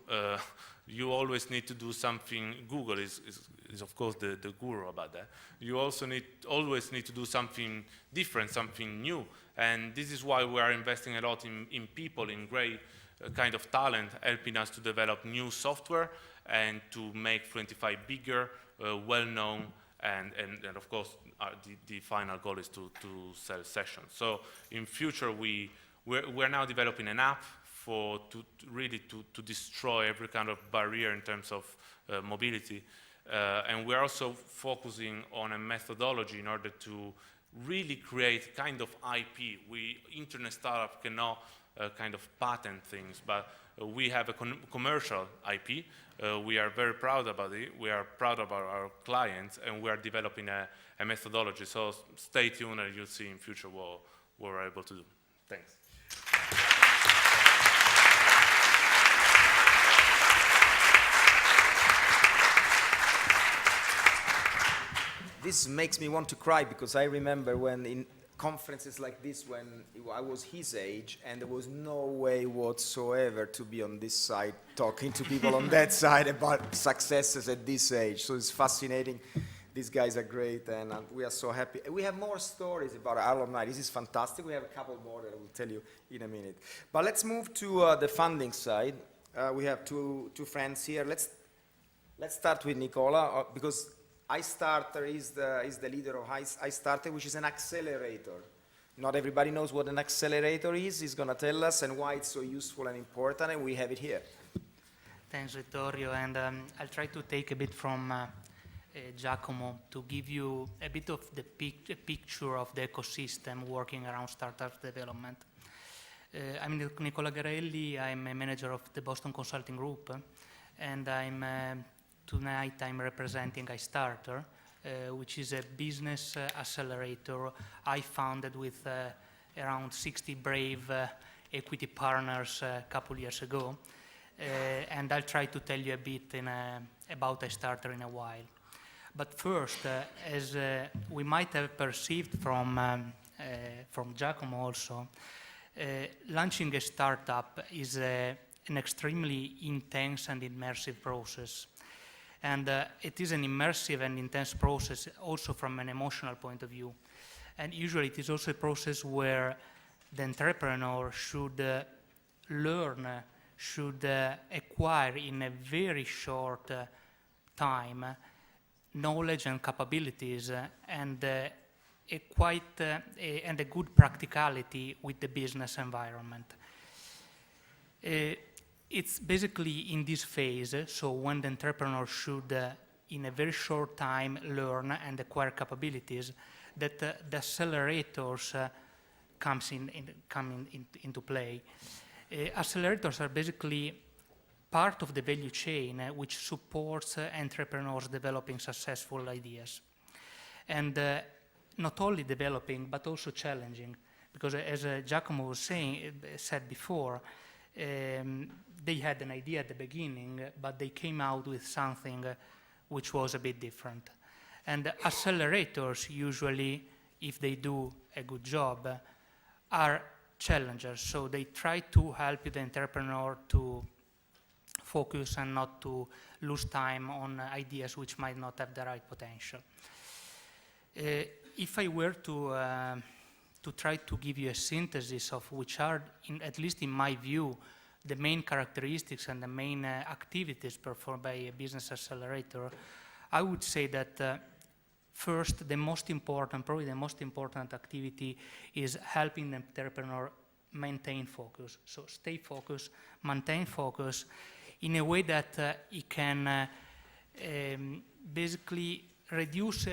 You always need to do something. Google is of course the guru about that. You also always need to do something different, something new. And this is why we are investing a lot in people, in great kind of talent, helping us to develop new software and to make Fluentify bigger, well-known, and of course the final goal is to sell sessions. So in future we're now developing an app to destroy every kind of barrier in terms of mobility. And we're also focusing on a methodology in order to really create kind of IP. Internet startup cannot kind of patent things, but we have a commercial IP. We are very proud about it. We are proud about our clients, and we are developing a methodology. So stay tuned, and you'll see in future what we're able to do. Thanks. This makes me want to cry, because I remember when in conferences like this, when I was his age, and there was no way whatsoever to be on this side talking to people on that side about successes at this age. So it's fascinating. These guys are great, and we are so happy. We have more stories about our alumni. This is fantastic. We have a couple more that I will tell you in a minute. But let's move to the funding side. We have two friends here. Let's start with Nicola, because iStarter is the leader of iStarter, which is an accelerator. Not everybody knows what an accelerator is. He's going to tell us and why it's so useful and important, and we have it here. Thanks, Vittorio, and I'll try to take a bit from Giacomo to give you a bit of the picture of the ecosystem working around startup development. I'm Nicola Garelli. I'm a manager of the Boston Consulting Group, and tonight I'm representing iStarter, which is a business accelerator I founded with around 60 brave equity partners a couple years ago. And I'll try to tell you a bit about iStarter in a while. But first, as we might have perceived from Giacomo also, launching a startup is an extremely intense and immersive process. And it is an immersive and intense process also from an emotional point of view. And usually it is also a process where the entrepreneur should learn, should acquire in a very short time knowledge and capabilities and a good practicality with the business environment. It's basically in this phase, so when the entrepreneur should, in a very short time, learn and acquire capabilities, that the accelerators come into play. Accelerators are basically part of the value chain which supports entrepreneurs developing successful ideas. And not only developing, but also challenging, because as Giacomo was said before, they had an idea at the beginning, but they came out with something which was a bit different. And accelerators usually, if they do a good job, are challengers. So they try to help the entrepreneur to focus and not to lose time on ideas which might not have the right potential. If I were to try to give you a synthesis of which are, at least in my view, the main characteristics and the main activities performed by a business accelerator, I would say that first, probably the most important activity is helping the entrepreneur maintain focus. So stay focused, maintain focus in a way that he can basically reduce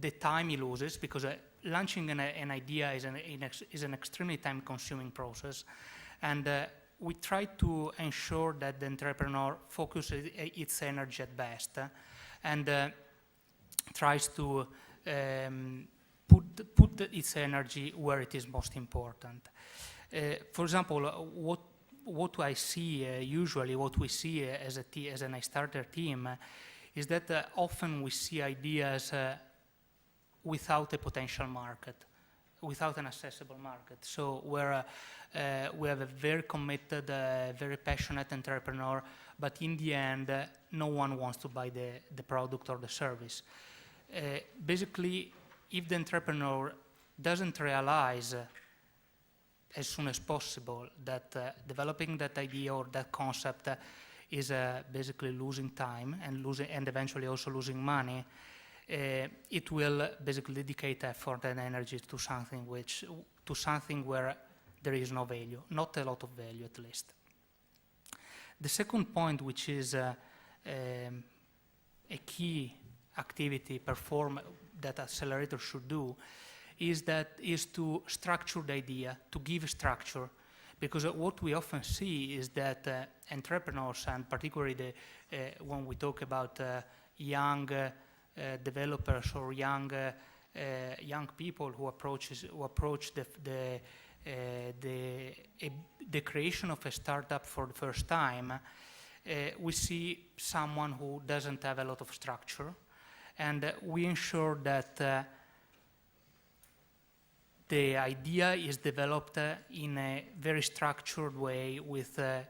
the time he loses, because launching an idea is an extremely time-consuming process, and we try to ensure that the entrepreneur focuses its energy at best and tries to put its energy where it is most important. For example, what I see usually, what we see as an iStarter team, is that often we see ideas without a potential market, without an accessible market. So where we have a very committed, very passionate entrepreneur, but in the end, no one wants to buy the product or the service. Basically, if the entrepreneur doesn't realize as soon as possible that developing that idea or that concept is basically losing time and eventually also losing money, it will basically dedicate effort and energy to something where there is no value, not a lot of value at least. The second point, which is a key activity that accelerator should do, is to structure the idea, to give structure. Because what we often see is that entrepreneurs, and particularly when we talk about young developers or young people who approach the creation of a startup for the first time, we see someone who doesn't have a lot of structure, and we ensure that the idea is developed in a very structured way with a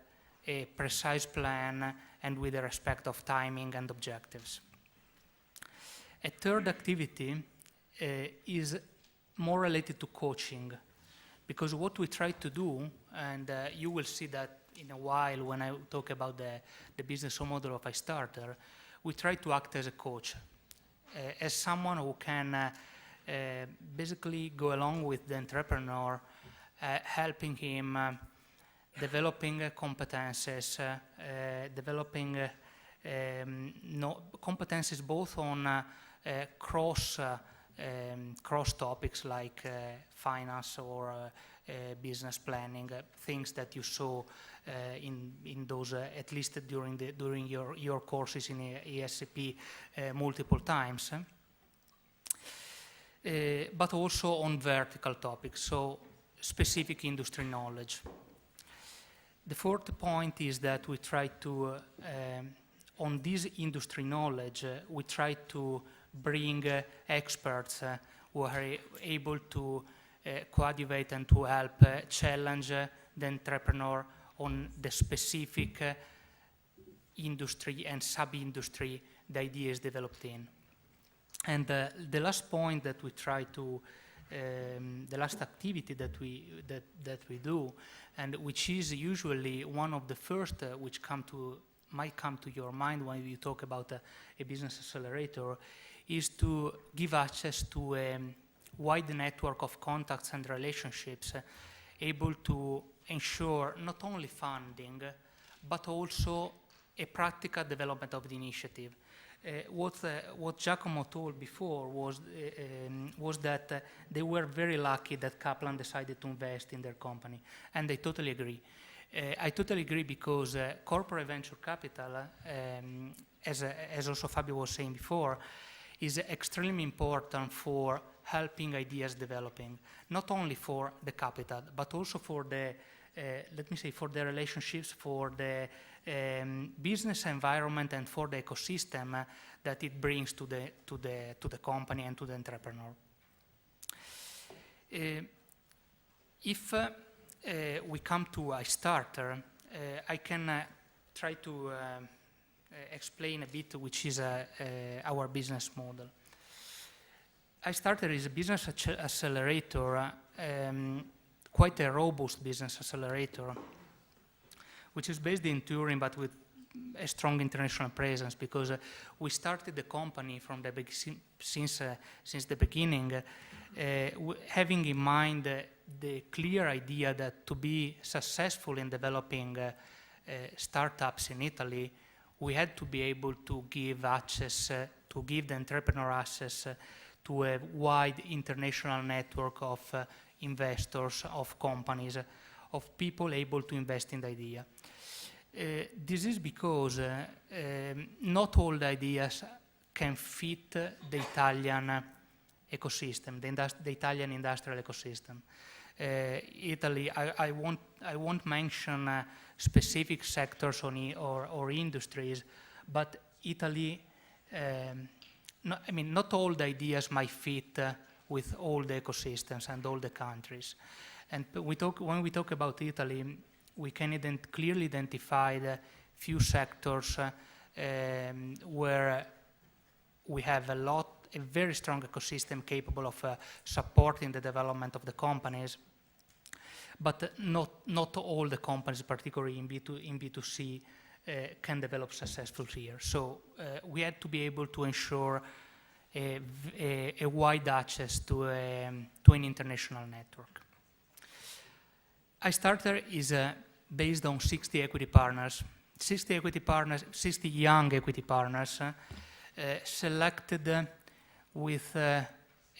precise plan and with the respect of timing and objectives. A third activity is more related to coaching, because what we try to do, and you will see that in a while when I talk about the business model of iStarter, we try to act as a coach, as someone who can basically go along with the entrepreneur, helping him developing competences, developing competences both on cross topics like finance or business planning, things that you saw in those at least during your courses in ESCP multiple times. But also on vertical topics, so specific industry knowledge. The fourth point is that we try to, on this industry knowledge, we try to bring experts who are able to coadjuvate and to help challenge the entrepreneur on the specific industry and sub-industry the idea is developed in. And the last point that we try to, the last activity that we do, and which is usually one of the first which might come to your mind when you talk about a business accelerator, is to give access to a wide network of contacts and relationships, able to ensure not only funding, but also a practical development of the initiative. What Giacomo told before was that they were very lucky that Kaplan decided to invest in their company, and I totally agree. I totally agree because corporate venture capital, as also Fabio was saying before, is extremely important for helping ideas developing, not only for the capital, but also for the, let me say, for the relationships, for the business environment, and for the ecosystem that it brings to the company and to the entrepreneur. If we come to iStarter, I can try to explain a bit which is our business model. iStarter is a business accelerator, quite a robust business accelerator, which is based in Turin but with a strong international presence, because we started the company from since the beginning, having in mind the clear idea that to be successful in developing startups in Italy, we had to be able to give access, to give the entrepreneur access to a wide international network of investors, of companies, of people able to invest in the idea. This is because not all the ideas can fit the Italian ecosystem, the Italian industrial ecosystem. Italy, I won't mention specific sectors or industries, but Italy, not all the ideas might fit with all the ecosystems and all the countries. And when we talk about Italy, we can clearly identify the few sectors where we have a very strong ecosystem capable of supporting the development of the companies, but not all the companies, particularly in B2C, can develop successfully here. So we had to be able to ensure a wide access to an international network. iStarter is based on 60 equity partners, 60 equity partners, 60 young equity partners, selected with a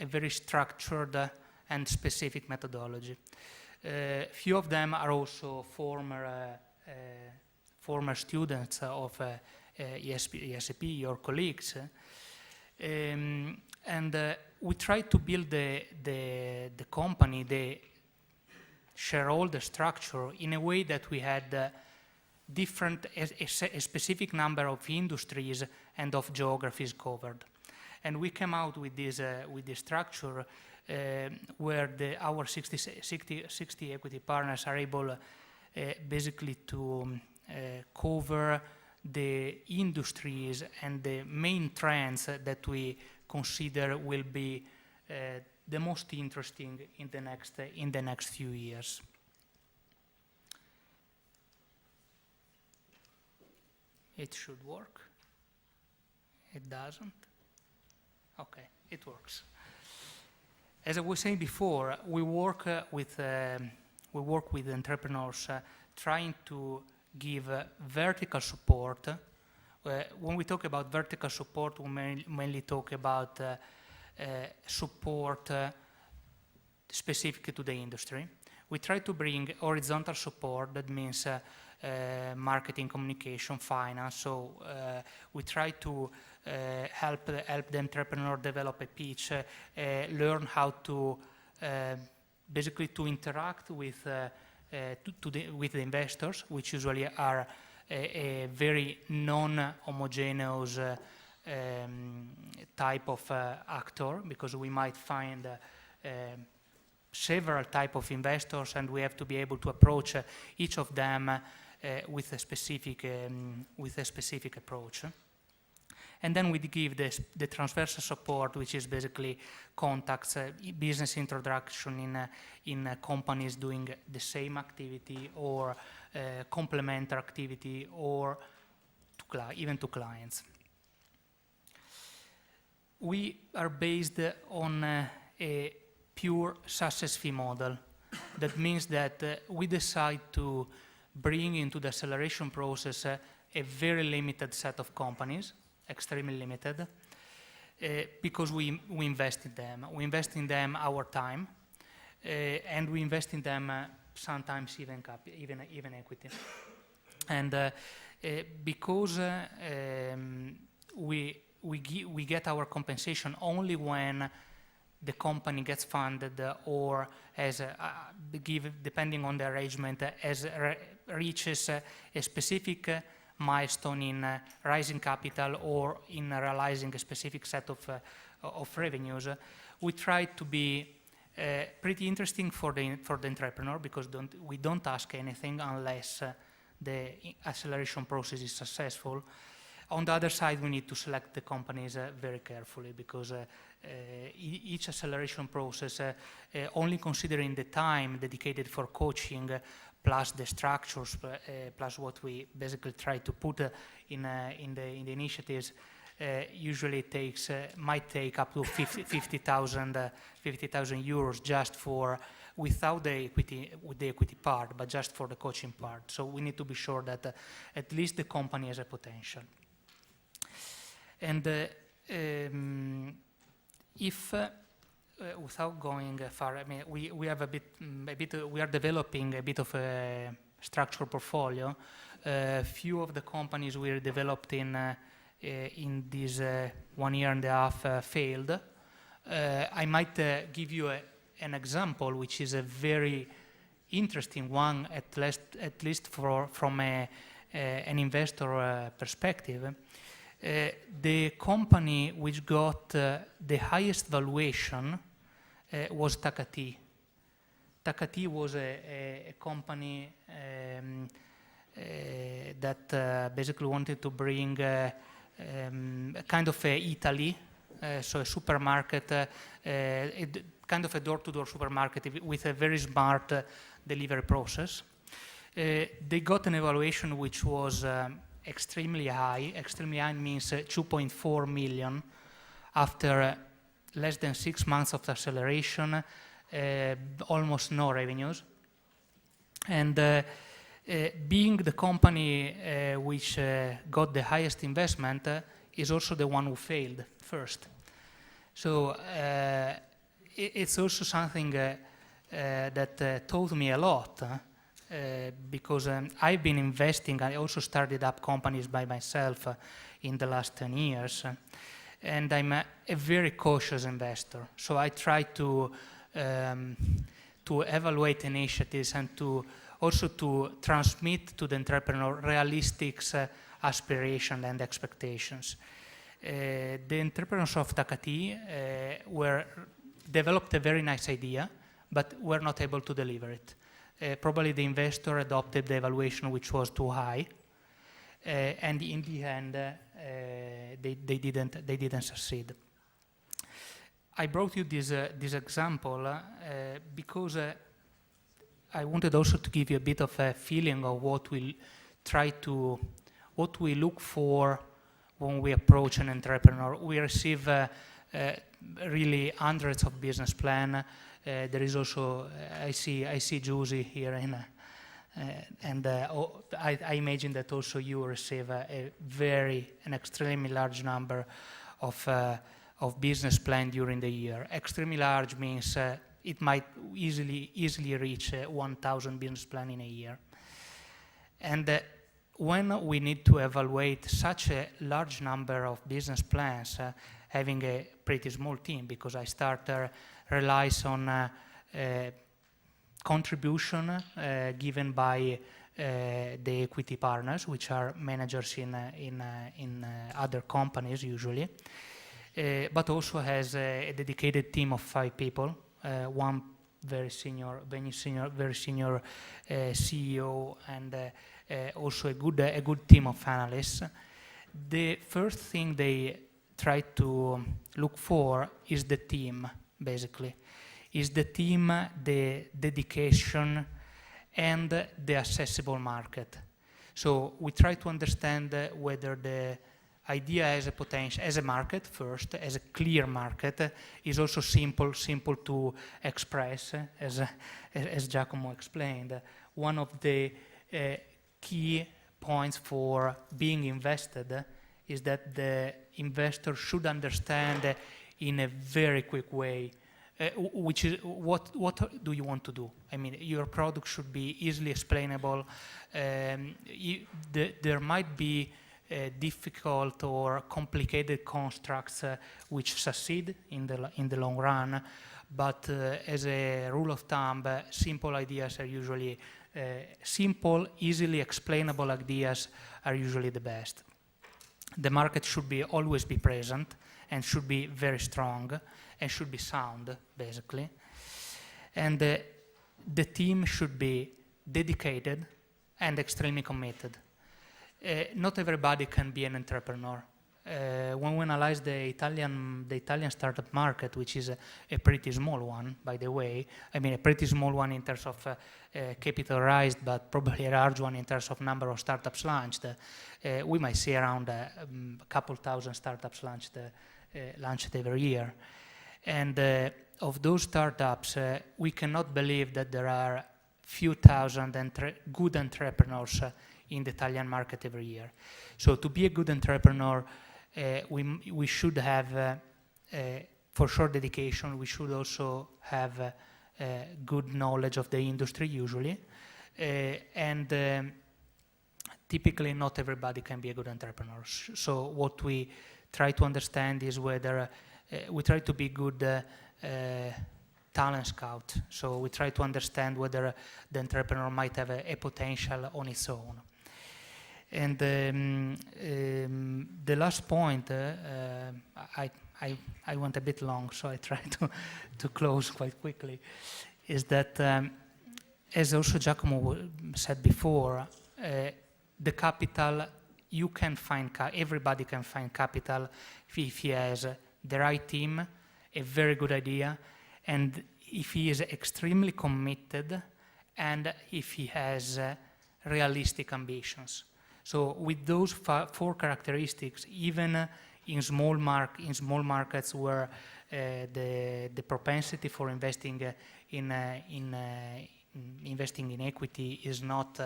very structured and specific methodology. Few of them are also former students of ESP, your colleagues. And we try to build the company, the shareholder structure in a way that we had a specific number of industries and of geographies covered. And we came out with this structure where our 60 equity partners are able basically to cover the industries and the main trends that we consider will be the most interesting in the next few years. It should work. It doesn't. Okay, it works. As I was saying before, we work with entrepreneurs trying to give vertical support. When we talk about vertical support, we mainly talk about support specific to the industry. We try to bring horizontal support, that means marketing, communication, finance. So we try to help the entrepreneur develop a pitch, learn how to basically to interact with the investors, which usually are a very non-homogeneous type of actor, because we might find several type of investors, and we have to be able to approach each of them with a specific approach. And then we give the transversal support, which is basically contacts, business introduction in companies doing the same activity or complementary activity, or even to clients. We are based on a pure success fee model. That means that we decide to bring into the acceleration process a very limited set of companies, extremely limited, because we invest in them. We invest in them our time, and we invest in them sometimes even equity. And because we get our compensation only when the company gets funded or as depending on the arrangement, reaches a specific milestone in raising capital or in realizing a specific set of revenues. We try to be pretty interesting for the entrepreneur, because we don't ask anything unless the acceleration process is successful. On the other side, we need to select the companies very carefully, because each acceleration process, only considering the time dedicated for coaching, plus the structures, plus what we basically try to put in the initiatives, usually might take up to 50,000 euros just for, without the equity part, but just for the coaching part. So we need to be sure that at least the company has a potential. And if without going far, I mean, we have we are developing a bit of a structured portfolio. Few of the companies we developed in this 1 year and a half failed. I might give you an example, which is a very interesting one, at least from an investor perspective. The company which got the highest valuation was Takati. Takati was a company that basically wanted to bring kind of Italy, so a supermarket, kind of a door-to-door supermarket with a very smart delivery process. They got an evaluation which was extremely high. Extremely high means 2.4 million after less than 6 months of acceleration, almost no revenues. And Being the company which got the highest investment is also the one who failed first. So it's also something that taught me a lot because I've been investing. I also started up companies by myself in the last 10 years. And I'm a very cautious investor. So I try to evaluate initiatives and also to transmit to the entrepreneur realistic aspirations and expectations. The entrepreneurs of Takati developed a very nice idea, but were not able to deliver it. Probably the investor adopted the evaluation which was too high, and in the end, they didn't succeed. I brought you this example because I wanted also to give you a bit of a feeling of what we look for when we approach an entrepreneur. We receive really hundreds of business plans. There is also, I see Giusy here, and I imagine that also you receive an extremely large number of business plans during the year. Extremely large means it might easily reach 1,000 business plans in a year. And when we need to evaluate such a large number of business plans, having a pretty small team, because I relies on contribution given by the equity partners, which are managers in other companies usually, but also has a dedicated team of 5 people, one very senior CEO, and also a good team of analysts. The first thing they try to look for is the team, basically. Is the team, the dedication, and the accessible market. So we try to understand whether the idea has a potential as a market first, as a clear market, is also simple to express, as Giacomo explained. One of the key points for being invested is that the investor should understand in a very quick way which is what do you want to do. I mean, your product should be easily explainable. There might be difficult or complicated constructs which succeed in the long run, but as a rule of thumb, simple ideas are usually simple, easily explainable ideas are usually the best. The market should always be present and should be very strong and should be sound, basically. And the team should be dedicated and extremely committed. Not everybody can be an entrepreneur. When we analyze the Italian startup market, which is a pretty small one, by the way, I mean a pretty small one in terms of capital raised, but probably a large one in terms of number of startups launched, we might see around a couple thousand startups launched every year. And of those startups, we cannot believe that there are few thousand good entrepreneurs in the Italian market every year. So to be a good entrepreneur, we should have, for sure, dedication. We should also have good knowledge of the industry, usually. And typically, not everybody can be a good entrepreneur. So what we try to understand is whether we try to be good talent scout. So we try to understand whether the entrepreneur might have a potential on its own. And the last point, I went a bit long, so I try to close quite quickly, is that, as also Giacomo said before, the capital, you can find, everybody can find capital if he has the right team, a very good idea, and if he is extremely committed, and if he has realistic ambitions. So with those 4 characteristics, even in small markets where the propensity for investing in equity is not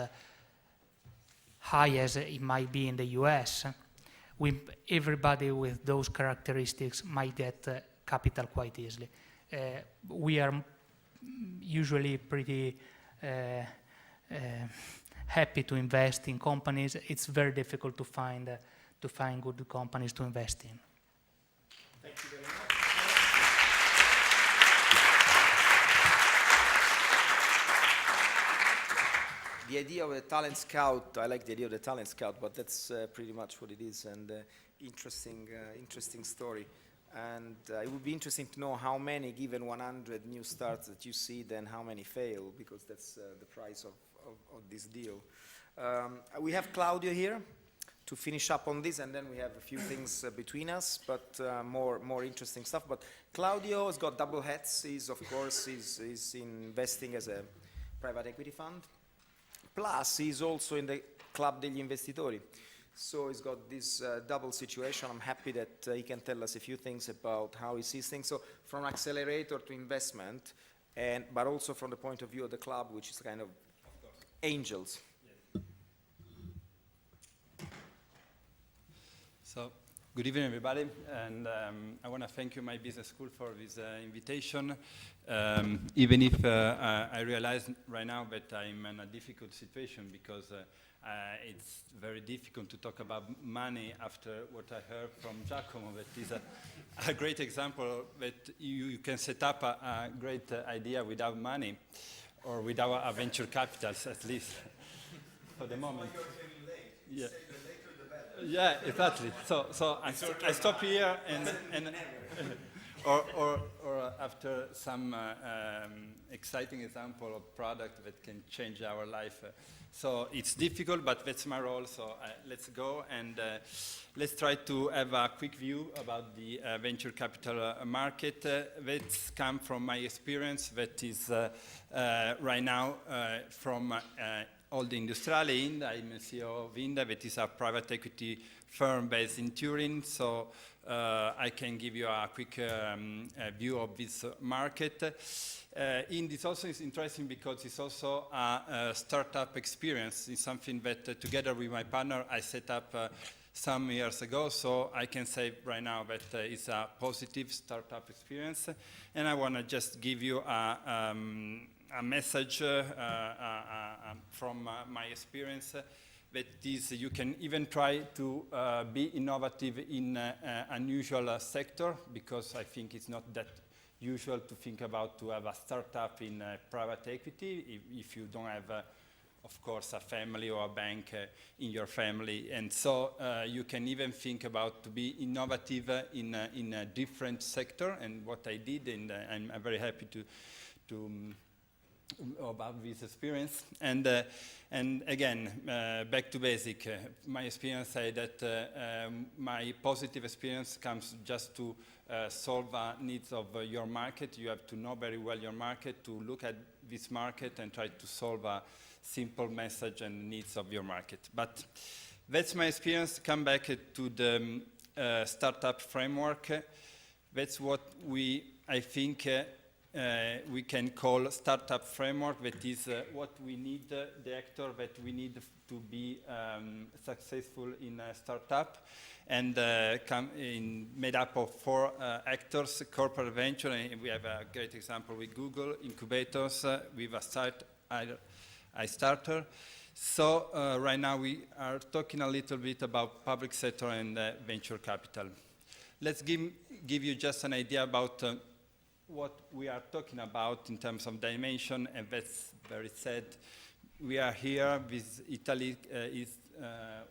high as it might be in the US, everybody with those characteristics might get capital quite easily. We are usually pretty happy to invest in companies. It's very difficult to find good companies to invest in. Thank you very much. The idea of a talent scout, I like the idea of the talent scout, but that's pretty much what it is, and interesting story. And it would be interesting to know how many, given 100 new starts that you see, then how many fail, because that's the price of this deal. We have Claudio here to finish up on this, and then we have a few things between us, but more interesting stuff. But Claudio has got double hats. He's, of course, he's investing as a private equity fund. Plus, he's also in the Club degli Investitori. So he's got this double situation. I'm happy that he can tell us a few things about how he sees things. So from accelerator to investment, but also from the point of view of the club, which is kind of angels. Yes. So, good evening, everybody. And I want to thank you, my business school, for this invitation. Even if I realize right now that I'm in a difficult situation because it's very difficult to talk about money after what I heard from Giacomo. That is a great example that you can set up a great idea without money or without a venture capital, at least for the moment. Yeah. Yeah, exactly. So I stop here and or after some exciting example of product that can change our life. So it's difficult, but that's my role. So let's go and let's try to have a quick view about the venture capital market. That's come from my experience. That is right now from all the Industriale Ind. I'm CEO of Inda, that is a private equity firm based in Turin. So I can give you a quick view of this market. This also is interesting because it's also a startup experience. It's something that together with my partner I set up some years ago. So I can say right now that it's a positive startup experience. And I want to just give you a message from my experience that is you can even try to be innovative in an unusual sector, because I think it's not that usual to think about to have a startup in private equity if you don't have, of course, a family or a bank in your family. And so you can even think about to be innovative in a different sector, and what I did, and I'm very happy to about this experience. And again, back to basic. My experience say that my positive experience comes just to solve needs of your market. You have to know very well your market, to look at this market and try to solve a simple message and needs of your market. But that's my experience. Come back to the startup framework. That's what I think we can call startup framework. That is what we need, the actor that we need to be successful in a startup, and made up of 4 actors: corporate venture, and we have a great example with Google, incubators, with a starter. So right now we are talking a little bit about public sector and venture capital. Let's give you just an idea about what we are talking about in terms of dimension, and that's very sad. We are here with Italy is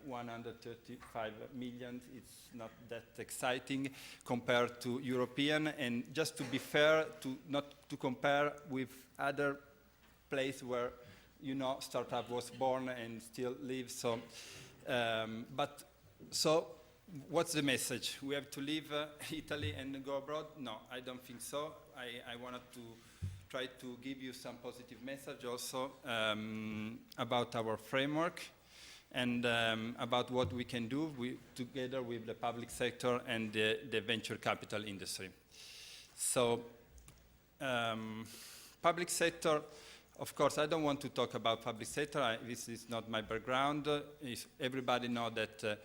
135 million. It's not that exciting compared to European, and just to be fair, not to compare with other places where startup was born and still lives. So, what's the message? We have to leave Italy and go abroad? No, I don't think so. I wanted to try to give you some positive message also about our framework and about what we can do together with the public sector and the venture capital industry. So, public sector, Of course, I don't want to talk about public sector. This is not my background. Everybody knows that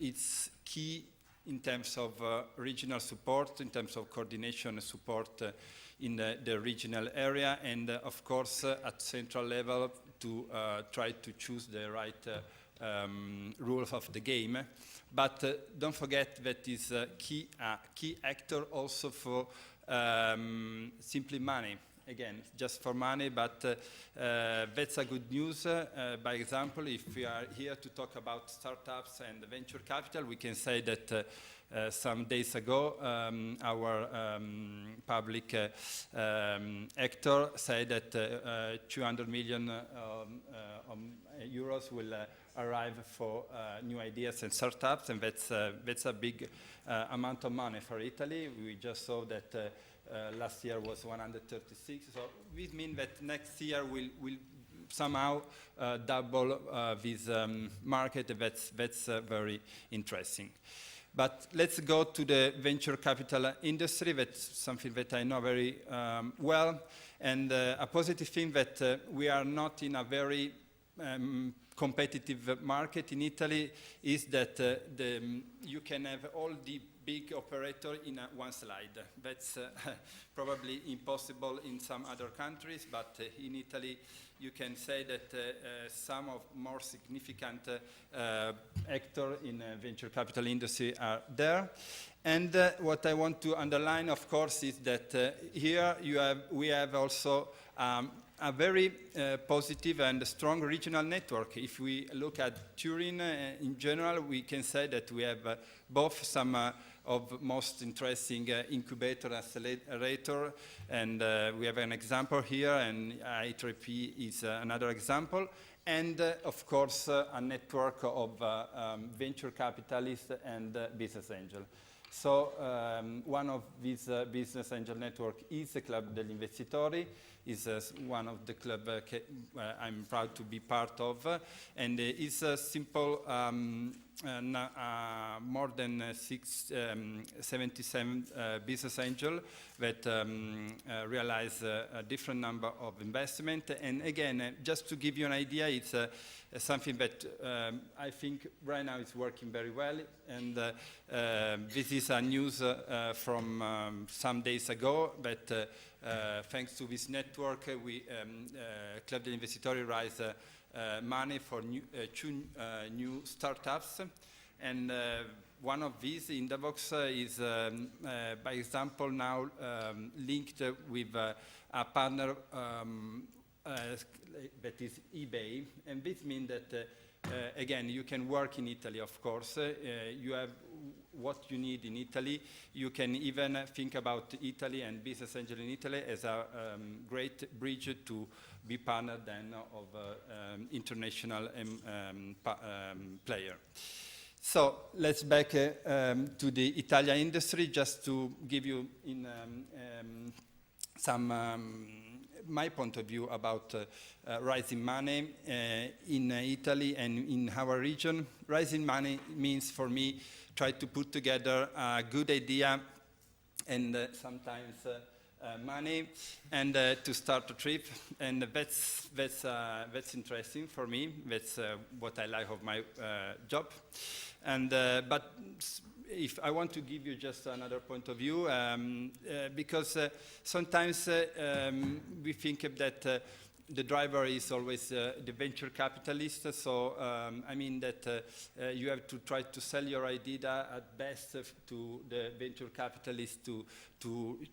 it's key in terms of regional support, in terms of coordination and support in the regional area, and of course at central level to try to choose the right rules of the game. But don't forget that is a key actor also for simply money. Again, just for money, but that's a good news. By example, if we are here to talk about startups and venture capital, we can say that some days ago, our public actor said that 200 million euros will arrive for new ideas and startups, and that's a big amount of money for Italy. We just saw that last year was 136, so this means that next year will somehow double this market. That's very interesting. But let's go to the venture capital industry. That's something that I know very well, and a positive thing that we are not in a very competitive market in Italy is that you can have all the big operator in one slide. That's probably impossible in some other countries, but in Italy you can say that some of more significant actors in venture capital industry are there. And what I want to underline, of course, is that here we have also a very positive and strong regional network. If we look at Turin in general, we can say that we have both some of most interesting incubator accelerator, and we have an example here, and I3P is another example, and of course a network of venture capitalists and business angels. So one of these business angel network is the Club degli Investitori, is one of the club I'm proud to be part of, and it's a simple more than 77 business angel that realize a different number of investment. And again, just to give you an idea, it's something that I think right now is working very well, and this is a news from some days ago, but thanks to this network, we Club degli Investitori raised money for two new startups, and one of these, Indavox, is by example now linked with a partner that is eBay, and this means that again, you can work in Italy, of course. You have what you need in Italy. You can even think about Italy and business angel in Italy as a great bridge to be partner then of international player. So let's back to the Italian industry, just to give you in some my point of view about raising money in Italy and in our region. Raising money means for me try to put together a good idea and sometimes money and to start a trip, and that's interesting for me. That's what I like of my job. And but if I want to give you just another point of view, because sometimes we think that the driver is always the venture capitalist, so I mean that you have to try to sell your idea at best to the venture capitalist to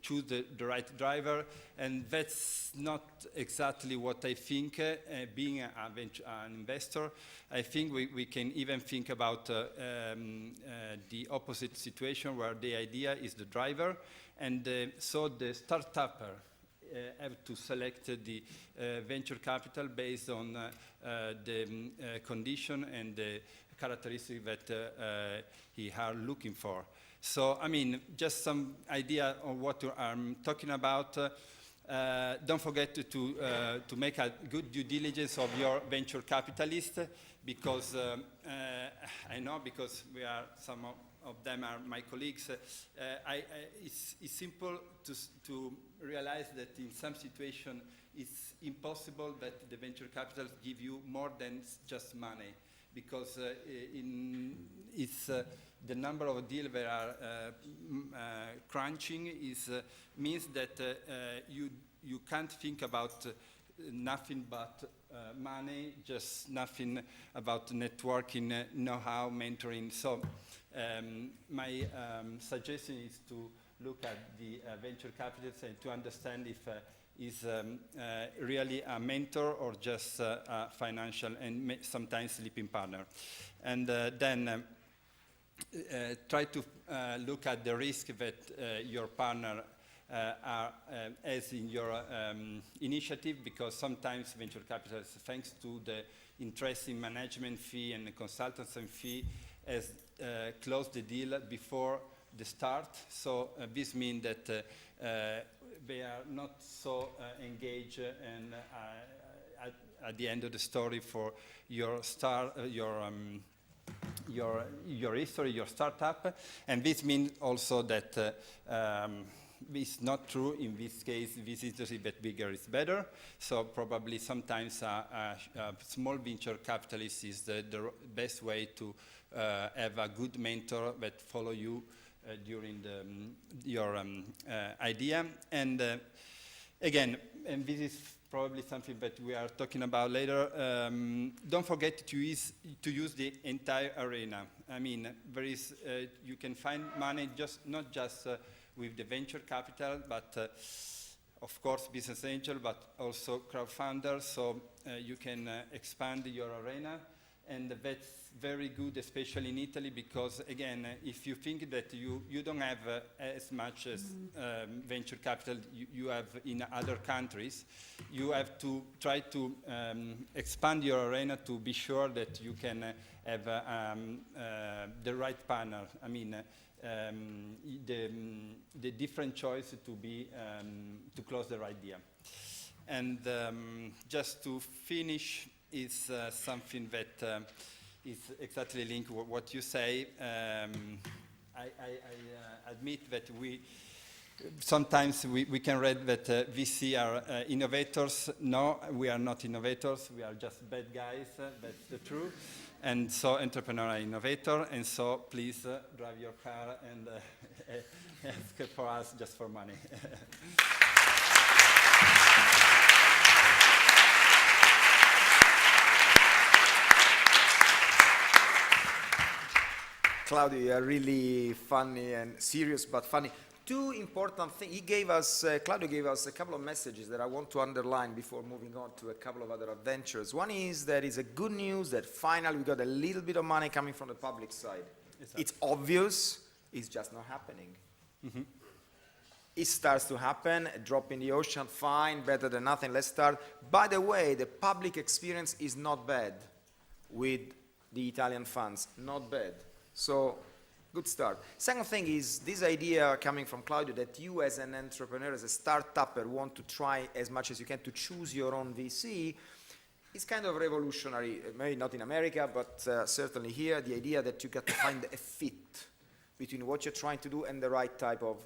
choose the right driver, and that's not exactly what I think. Being an investor, I think we can even think about the opposite situation where the idea is the driver, and so the startupper have to select the venture capital based on the condition and the characteristic that he are looking for. So, I mean, just some idea of what I'm talking about. Don't forget to make a good due diligence of your venture capitalist, because I know, because we are of them are my colleagues. It's simple to realize that in some situation it's impossible that the venture capital give you more than just money, because the number of deals that are crunching means that you can't think about nothing but money, just nothing about networking, know-how, mentoring. So my suggestion is to look at the venture capitalists and to understand if is really a mentor or just a financial and sometimes sleeping partner. And then try to look at the risk that your partner has in your initiative, because sometimes venture capitalists, thanks to the interesting management fee and the consultancy fee, has closed the deal before the start. So this means that they are not so engaged and at the end of the story for your your history, your startup. And this means also that it's not true in this case. This industry that bigger is better. So probably sometimes a small venture capitalist is the best way to have a good mentor that follow you during your idea. And again, and this is probably something that we are talking about later, don't forget to use the entire arena. I mean, there is, you can find money not just with the venture capital, but of course business angel, but also crowdfunders, so you can expand your arena. And that's very good, especially in Italy, because again, if you think that you don't have as much as venture capital you have in other countries, you have to try to expand your arena to be sure that you can have the right partner. I mean, the different choice to be to close the right deal. And just to finish, is something that is exactly linked with what you say. I admit that sometimes we can read that VC are innovators. No, we are not innovators. We are just bad guys. That's the truth. And so entrepreneur are innovator. And so please drive your car and ask for us just for money. Claudio, you are really funny and serious, but funny. Two important things. Claudio gave us a couple of messages that I want to underline before moving on to a couple of other adventures. One is that it's a good news that finally we got a little bit of money coming from the public side. Exactly. It's obvious, it's just not happening. Mm-hmm. It starts to happen, a drop in the ocean, fine, better than nothing, let's start. By the way, the public experience is not bad with the Italian funds, not bad. So, good start. Second thing is this idea coming from Claudio that you as an entrepreneur, as a startupper, want to try as much as you can to choose your own VC is kind of revolutionary, maybe not in America, but certainly here, the idea that you got to find a fit between what you're trying to do and the right type of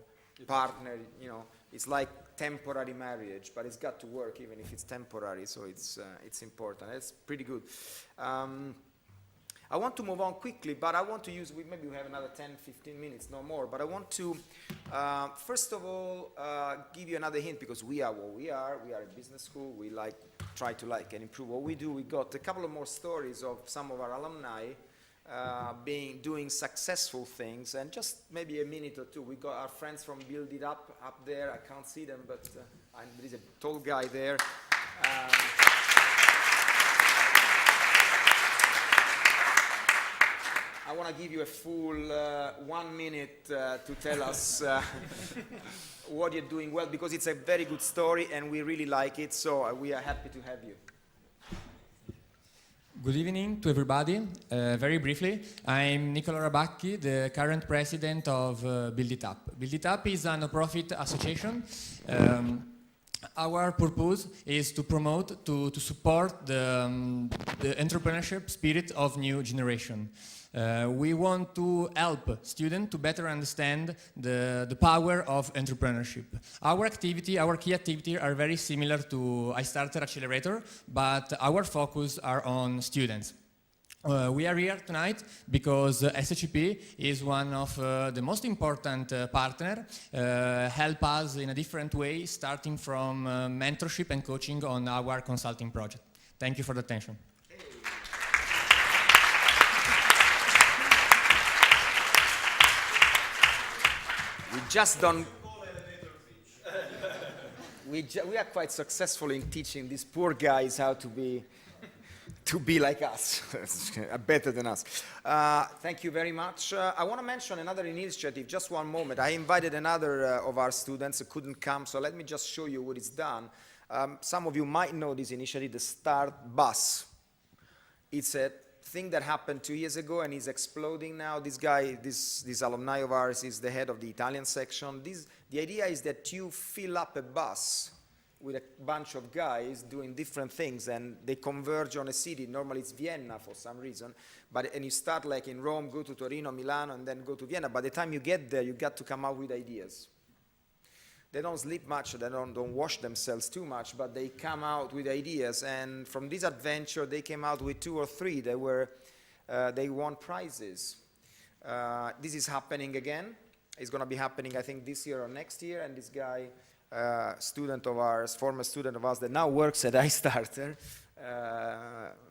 partner. You know, it's like temporary marriage, but it's got to work even if it's temporary, so it's important. It's pretty good. I want to move on quickly, but I want to use, maybe we have another 10, 15 minutes, no more, but I want to, first of all, give you another hint, because we are what we are a business school, we try to and improve what we do. We got a couple of more stories of some of our alumni doing successful things, and just maybe a minute or two. We got our friends from Build It Up there, I can't see them, but there is a tall guy there. I want to give you a full 1 minute to tell us what you're doing well, because it's a very good story and we really like it, so we are happy to have you. Good evening to everybody. Very briefly, I'm Nicola Rabacchi, the current president of Build It Up. Build It Up is a non-profit association. Our purpose is to promote, to support the entrepreneurship spirit of new generation. We want to help students to better understand the power of entrepreneurship. Our key activity are very similar to iStarter Accelerator, but our focus are on students. We are here tonight because SHP is one of the most important partner, help us in a different way, starting from mentorship and coaching on our consulting project. Thank you for the attention. We just don't. We are quite successful in teaching these poor guys how to be like us, better than us. Thank you very much. I want to mention another initiative, just one moment. I invited another of our students who couldn't come, so let me just show you what it's done. Some of you might know this initiative, the Start Bus. It's a thing that happened 2 years ago and is exploding now. This guy, this alumni of ours, is the head of the Italian section. The idea is that you fill up a bus with a bunch of guys doing different things, and they converge on a city. Normally it's Vienna for some reason, and you start like in Rome, go to Torino, Milano, and then go to Vienna. By the time you get there, you got to come up with ideas. They don't sleep much, they don't wash themselves too much, but they come out with ideas. And from this adventure, they came out with 2 or 3 they won prizes. This is happening again. It's going to be happening, I think, this year or next year. And this guy, student of ours, former student of ours that now works at iStarter,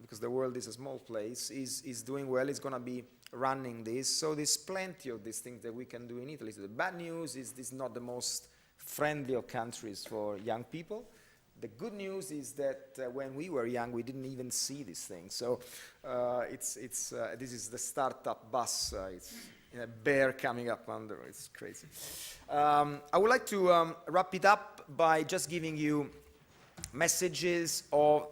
because the world is a small place, is doing well. He's going to be running this. So there's plenty of these things that we can do in Italy. So the bad news is this is not the most friendly of countries for young people. The good news is that when we were young, we didn't even see these things. So this is the startup bus. It's a bear coming up under. It's crazy. I would like to wrap it up by just giving you messages of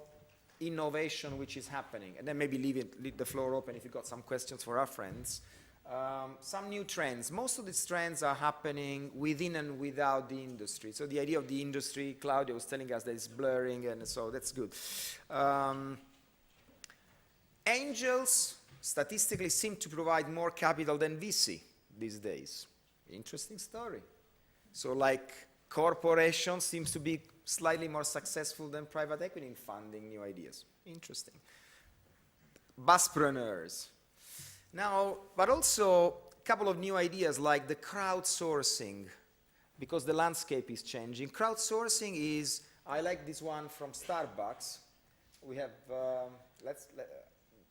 innovation which is happening, and then maybe leave the floor open if you've got some questions for our friends. Some new trends. Most of these trends are happening within and without the industry. So the idea of the industry, Claudia was telling us that it's blurring, and so that's good. Angels statistically seem to provide more capital than VC these days. Interesting story. So like corporations seems to be slightly more successful than private equity in funding new ideas. Interesting. Buspreneurs. Now, but also a couple of new ideas like the crowdsourcing, because the landscape is changing. Crowdsourcing is, I like this one from Starbucks. We have,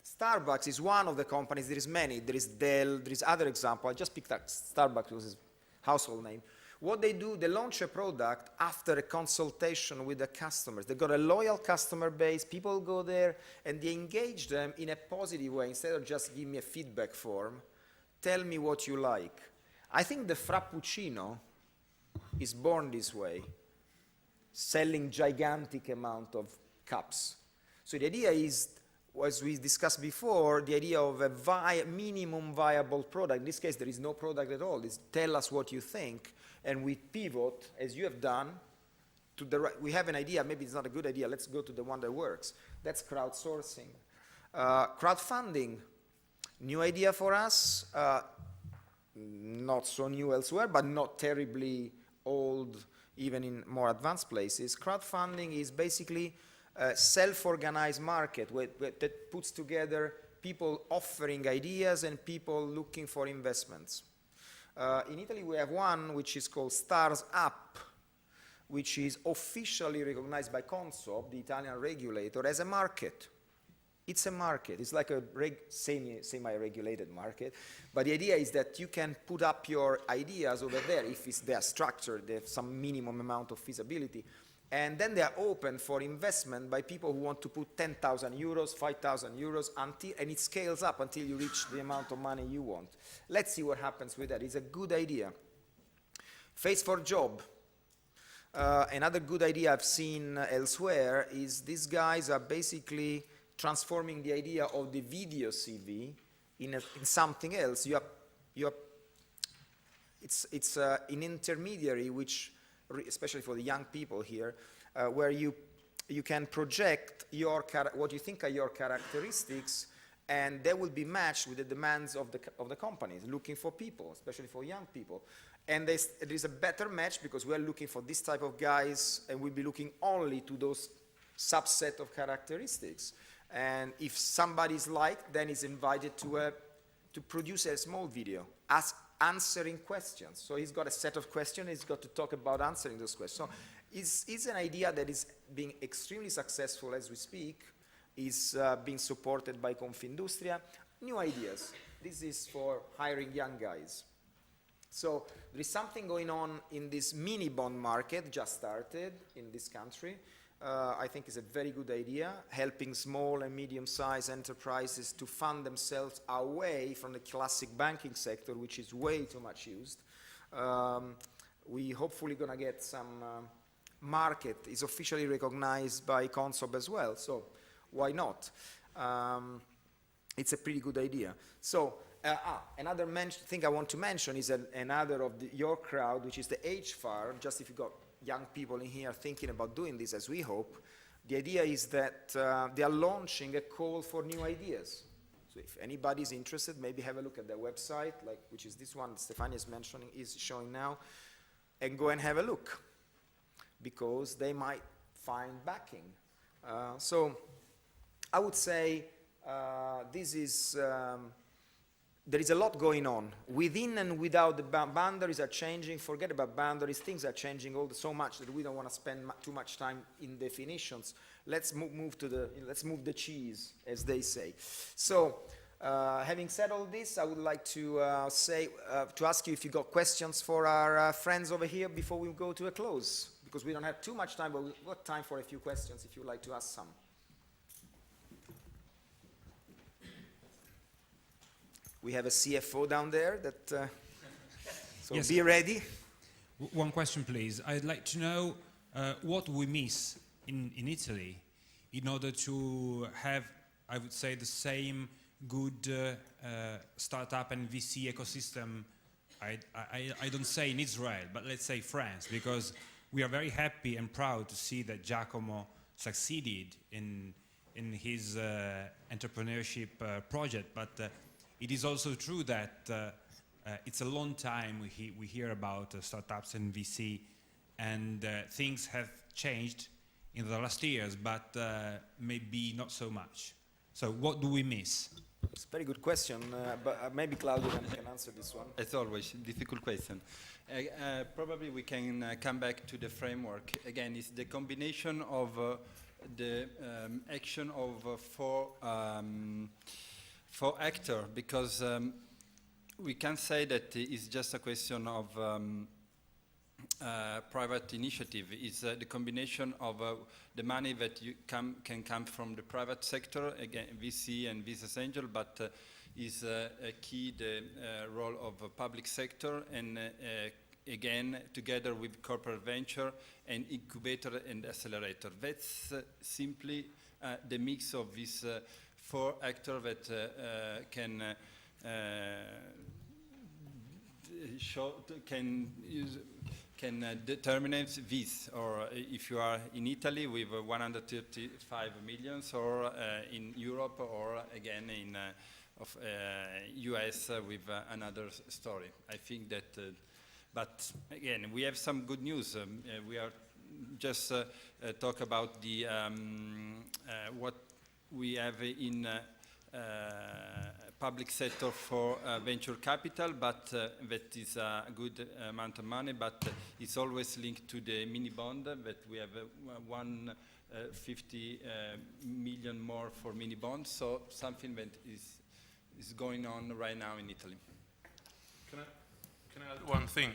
Starbucks is one of the companies. There is many. There is Dell. There is other example. I just picked up Starbucks because it's a household name. What they do, they launch a product after a consultation with the customers. They've got a loyal customer base. People go there, and they engage them in a positive way. Instead of just give me a feedback form, tell me what you like. I think the Frappuccino is born this way, selling gigantic amount of cups. So the idea is, as we discussed before, the idea of a minimum viable product. In this case, there is no product at all. It's tell us what you think. And we pivot, as you have done, to the right. We have an idea, maybe it's not a good idea, let's go to the one that works. That's crowdsourcing. Crowdfunding, new idea for us, not so new elsewhere, but not terribly old, even in more advanced places. Crowdfunding is basically a self-organized market that puts together people offering ideas and people looking for investments. In Italy, we have one which is called Stars Up, which is officially recognized by Consob, the Italian regulator, as a market. It's a market. It's like a semi-regulated market. But the idea is that you can put up your ideas over there if they are structured, they have some minimum amount of feasibility. And then they are open for investment by people who want to put 10,000 euros, 5,000 euros, and it scales up until you reach the amount of money you want. Let's see what happens with that. It's a good idea. Face for Job. Another good idea I've seen elsewhere is these guys are basically transforming the idea of the video CV in something else. It's an intermediary which, especially for the young people here, where you can project what you think are your characteristics, and they will be matched with the demands of the companies, looking for people, especially for young people. And there is a better match because we are looking for this type of guys, and we'll be looking only to those subset of characteristics. And if somebody's liked, then he's invited to produce a small video, answering questions. So he's got a set of questions, he's got to talk about answering those questions. So it's an idea that is being extremely successful as we speak, is being supported by Confindustria. New ideas. This is for hiring young guys. So there is something going on in this mini bond market, just started in this country. I think is a very good idea, helping small and medium-sized enterprises to fund themselves away from the classic banking sector, which is way too much used. We hopefully gonna get some market. Is officially recognized by Consob as well, so why not? It's a pretty good idea. So another thing I want to mention is another of your crowd, which is the HFAR. Just if you got young people in here thinking about doing this, as we hope, the idea is that they are launching a call for new ideas. So if anybody's interested, maybe have a look at their website, which is this one Stefania is mentioning, is showing now, and go and have a look, because they might find backing. So I would say this is there is a lot going on. Within and without, the boundaries are changing. Forget about boundaries. Things are changing so much that we don't want to spend too much time in definitions. Let's move the cheese, as they say. So, having said all this, I would like to to ask you if you got questions for our friends over here before we go to a close, because we don't have too much time, but we've got time for a few questions if you'd like to ask some. We have a CFO down there that, so yes. Be ready. One question, please. I'd like to know what we miss in Italy in order to have, I would say, the same good startup and VC ecosystem. I don't say in Israel, but let's say France, because we are very happy and proud to see that Giacomo succeeded in his entrepreneurship project, but it is also true that it's a long time we hear about startups and VC, and things have changed in the last years, but maybe not so much. So what do we miss? It's a very good question, but maybe Claudio can answer this one. As always, difficult question. Probably we can come back to the framework. Again, it's the combination of the action of four actors, because we can say that it's just a question of private initiative. It's the combination of the money that can come from the private sector, again VC and business angel, but is a key the role of public sector, and again together with corporate venture and incubator and accelerator. That's simply the mix of these four actors that can determine this, or if you are in Italy with 135 million, or in Europe, or again in US with another story. I think that, but again, we have some good news. We are just talk about the what we have in public sector for venture capital, but that is a good amount of money, but it's always linked to the mini bond, that we have 150 million more for mini bonds, so something that is going on right now in Italy. Can I add one thing?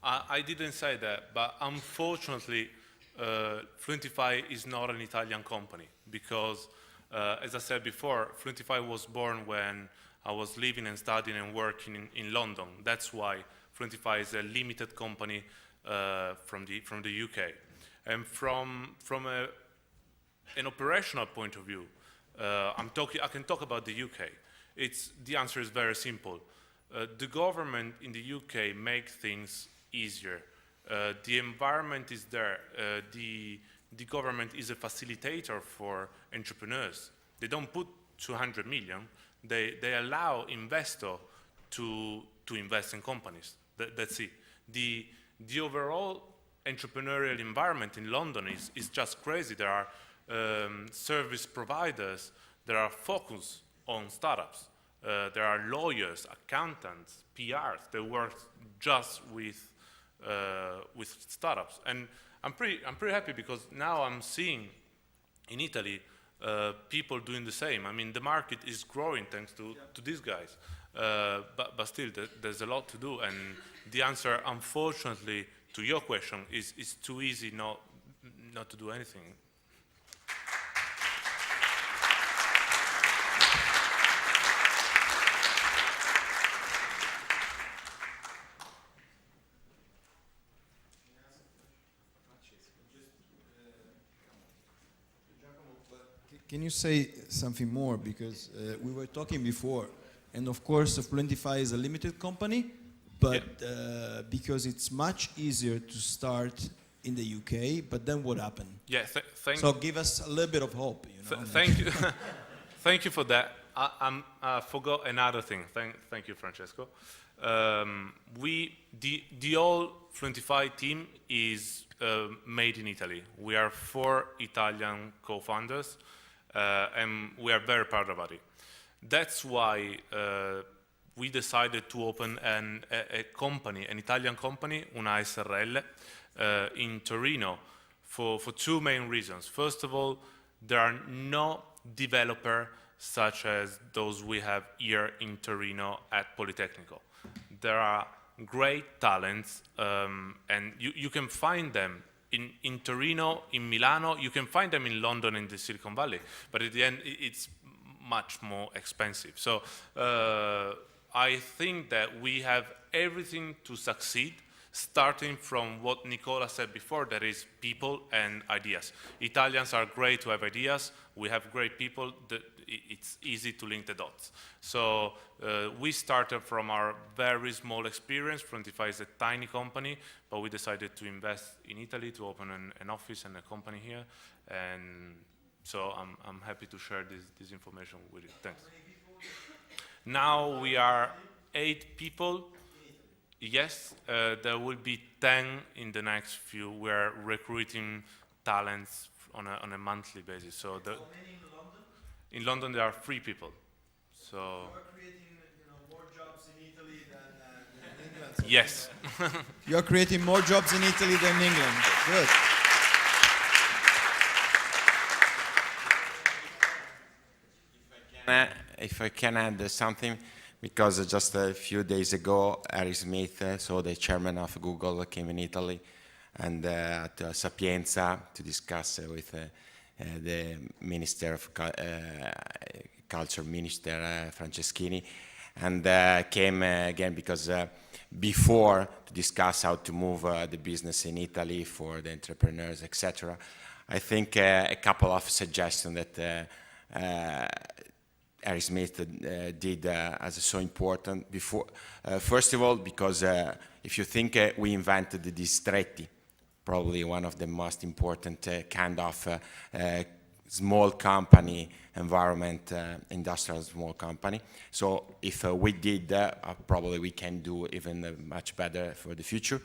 I didn't say that, but unfortunately, Fluentify is not an Italian company, because as I said before, Fluentify was born when I was living and studying and working in London. That's why Fluentify is a limited company from the UK. And from an operational point of view, I can talk about the UK. The answer is very simple. The government in the UK makes things easier. The environment is there. The government is a facilitator for entrepreneurs. They don't put 200 million, they allow investor to invest in companies. That's it. The overall entrepreneurial environment in London is just crazy. There are service providers that are focused on startups. There are lawyers, accountants, PRs that work just with startups. And I'm pretty happy because now I'm seeing in Italy people doing the same. I mean, the market is growing thanks to these guys. But still, there's a lot to do. And the answer, unfortunately, to your question is too easy not to do anything. Can you say something more? Because we were talking before, and of course, Fluentify is a limited company, but because it's much easier to start in the UK, but then what happened? Yeah, so give us a little bit of hope. You know? Thank you. Thank you for that. I forgot another thing. Thank you, Francesco. The whole Fluentify team is made in Italy. We are 4 Italian co-founders, and we are very proud about it. That's why we decided to open a company, an Italian company, una SRL, in Torino for 2 main reasons. First of all, there are no developers such as those we have here in Torino at Politecnico. There are great talents, and you can find them in Torino, in Milano, you can find them in London, in the Silicon Valley, but at the end, it's much more expensive. So I think that we have everything to succeed, starting from what Nicola said before, that is people and ideas. Italians are great to have ideas. We have great people. It's easy to link the dots. So we started from our very small experience. Fluentify is a tiny company, but we decided to invest in Italy to open an office and a company here. And so I'm happy to share this information with you. Thanks. Now we are 8 people. Yes, there will be 10 in the next few. We're recruiting talents on a monthly basis. So how many in London? In London there are 3 people. So you are creating more jobs in Italy than in England. So yes. You are creating more jobs in Italy than in England. Good. If I can add something, because just a few days ago, Harry Smith, so the chairman of Google, came in Italy and at Sapienza to discuss with the Minister of Culture, Minister Franceschini, and came again because before to discuss how to move the business in Italy for the entrepreneurs, etc. I think a couple of suggestions that Harry Smith did as so important before. First of all, because if you think we invented the distretti, probably one of the most important kind of small company environment, industrial small company. So if we did, probably we can do even much better for the future.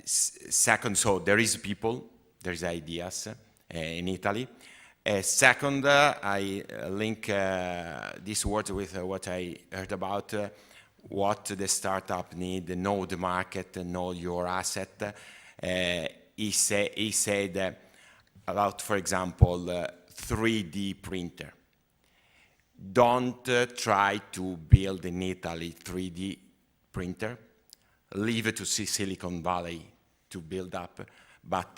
Second, so there is people, there is ideas in Italy. Second, I link this word with what I heard about what the startup need, know the market, know your asset. He said about, for example, 3D printer. Don't try to build in Italy 3D printer. Leave it to Silicon Valley to build up, but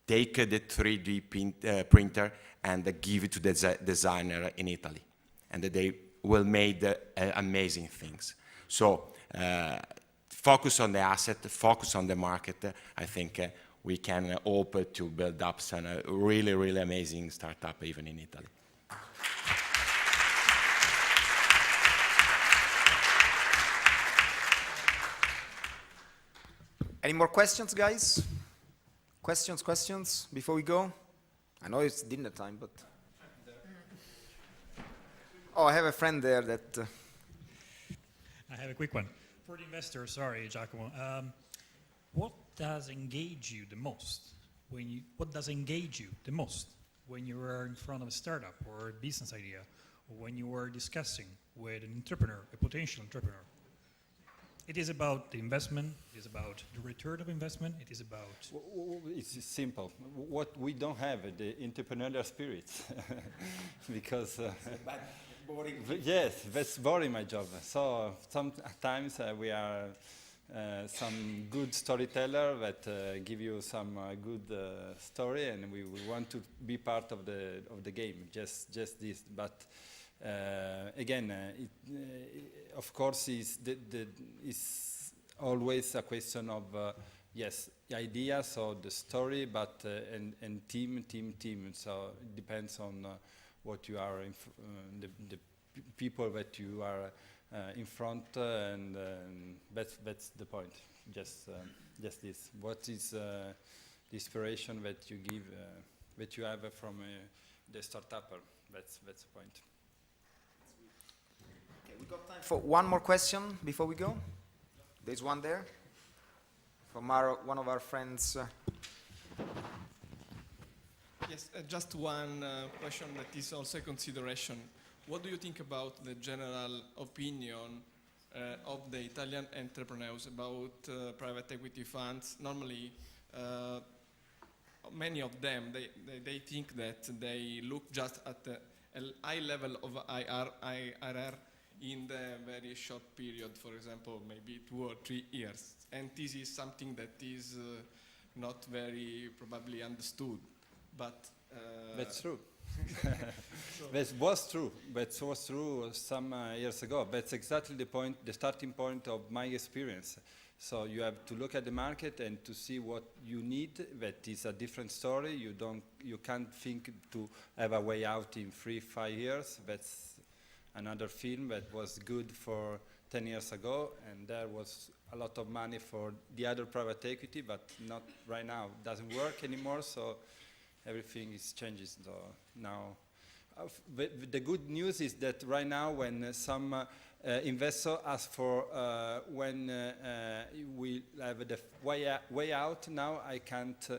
take the 3D printer and give it to the designer in Italy, and they will make amazing things. So focus on the asset, focus on the market. I think we can hope to build up some really, really amazing startup even in Italy. Any more questions, guys? Questions before we go? I know it's dinner time, but Oh, I have a friend there that... I have a quick one. For the investor, sorry, Giacomo. What does engage you the most? What does engage you the most when you are in front of a startup or a business idea, or when you are discussing with an entrepreneur, a potential entrepreneur? It is about the investment, it is about the return of investment, it is about... It's simple. What we don't have, the entrepreneurial spirit. Because... yes, that's boring, my job. So sometimes we are some good storyteller that give you some good story, and we want to be part of the game, just this. But again, of course, it's always a question of yes, ideas or the story, but and team. So it depends on what you are, the people that you are in front, and that's the point. Just this. What is the inspiration that you give, that you have from the startupper? That's the point. Okay, we got time for one more question before we go. There's one there from one of our friends. Yes, just one question that is also a consideration. What do you think about the general opinion of the Italian entrepreneurs about private equity funds? Normally, many of them, they think that they look just at a high level of IRR in the very short period, for example, maybe 2 or 3 years. And this is something that is not very probably understood. But that's true. That was true. That was true some years ago. That's exactly the point, the starting point of my experience. So you have to look at the market and to see what you need. That is a different story. You can't think to have a way out in 3-5 years. That's another film that was good for 10 years ago, and there was a lot of money for the other private equity, but not right now. It doesn't work anymore. So everything is changing. So now, the good news is that right now, when some investor ask for when we have the way out, now I can't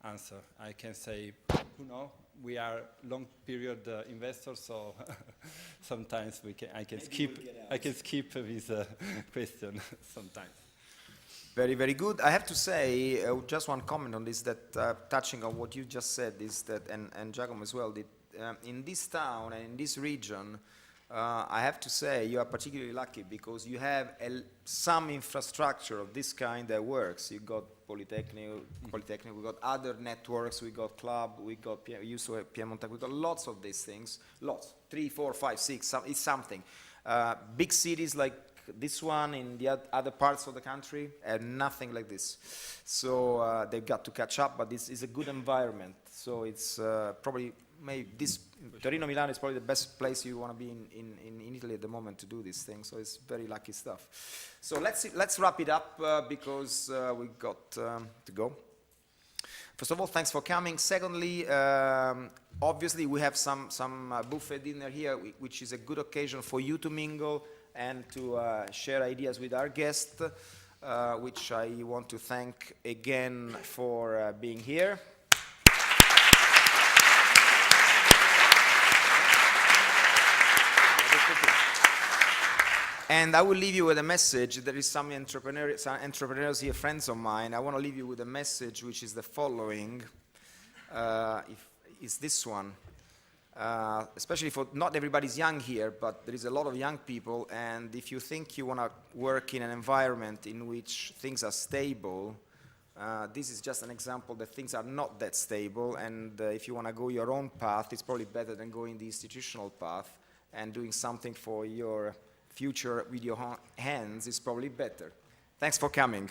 answer. I can say, who knows? We are long period investors, so sometimes I can skip this question sometimes. Very, very good. I have to say, just one comment on this, that touching on what you just said, is that, and Giacomo as well, in this town and in this region, I have to say you are particularly lucky because you have some infrastructure of this kind that works. You got Polytechnic, we got other networks, we got club, we got Piemonte, we got lots of these things, lots, 3, 4, 5, 6, it's something. Big cities like this one in the other parts of the country have nothing like this. So they've got to catch up, but this is a good environment. So it's probably, maybe this, Torino, Milan is probably the best place you want to be in Italy at the moment to do this thing. So it's very lucky stuff. So let's wrap it up because we got to go. First of all, thanks for coming. Secondly, obviously we have some buffet dinner here, which is a good occasion for you to mingle and to share ideas with our guest, which I want to thank again for being here. And I will leave you with a message. There is some entrepreneurs here, friends of mine. I want to leave you with a message which is the following. It's this one. Especially for, not everybody's young here, but there is a lot of young people. And if you think you want to work in an environment in which things are stable, this is just an example that things are not that stable. And if you want to go your own path, it's probably better than going the institutional path, and doing something for your future with your hands is probably better. Thanks for coming.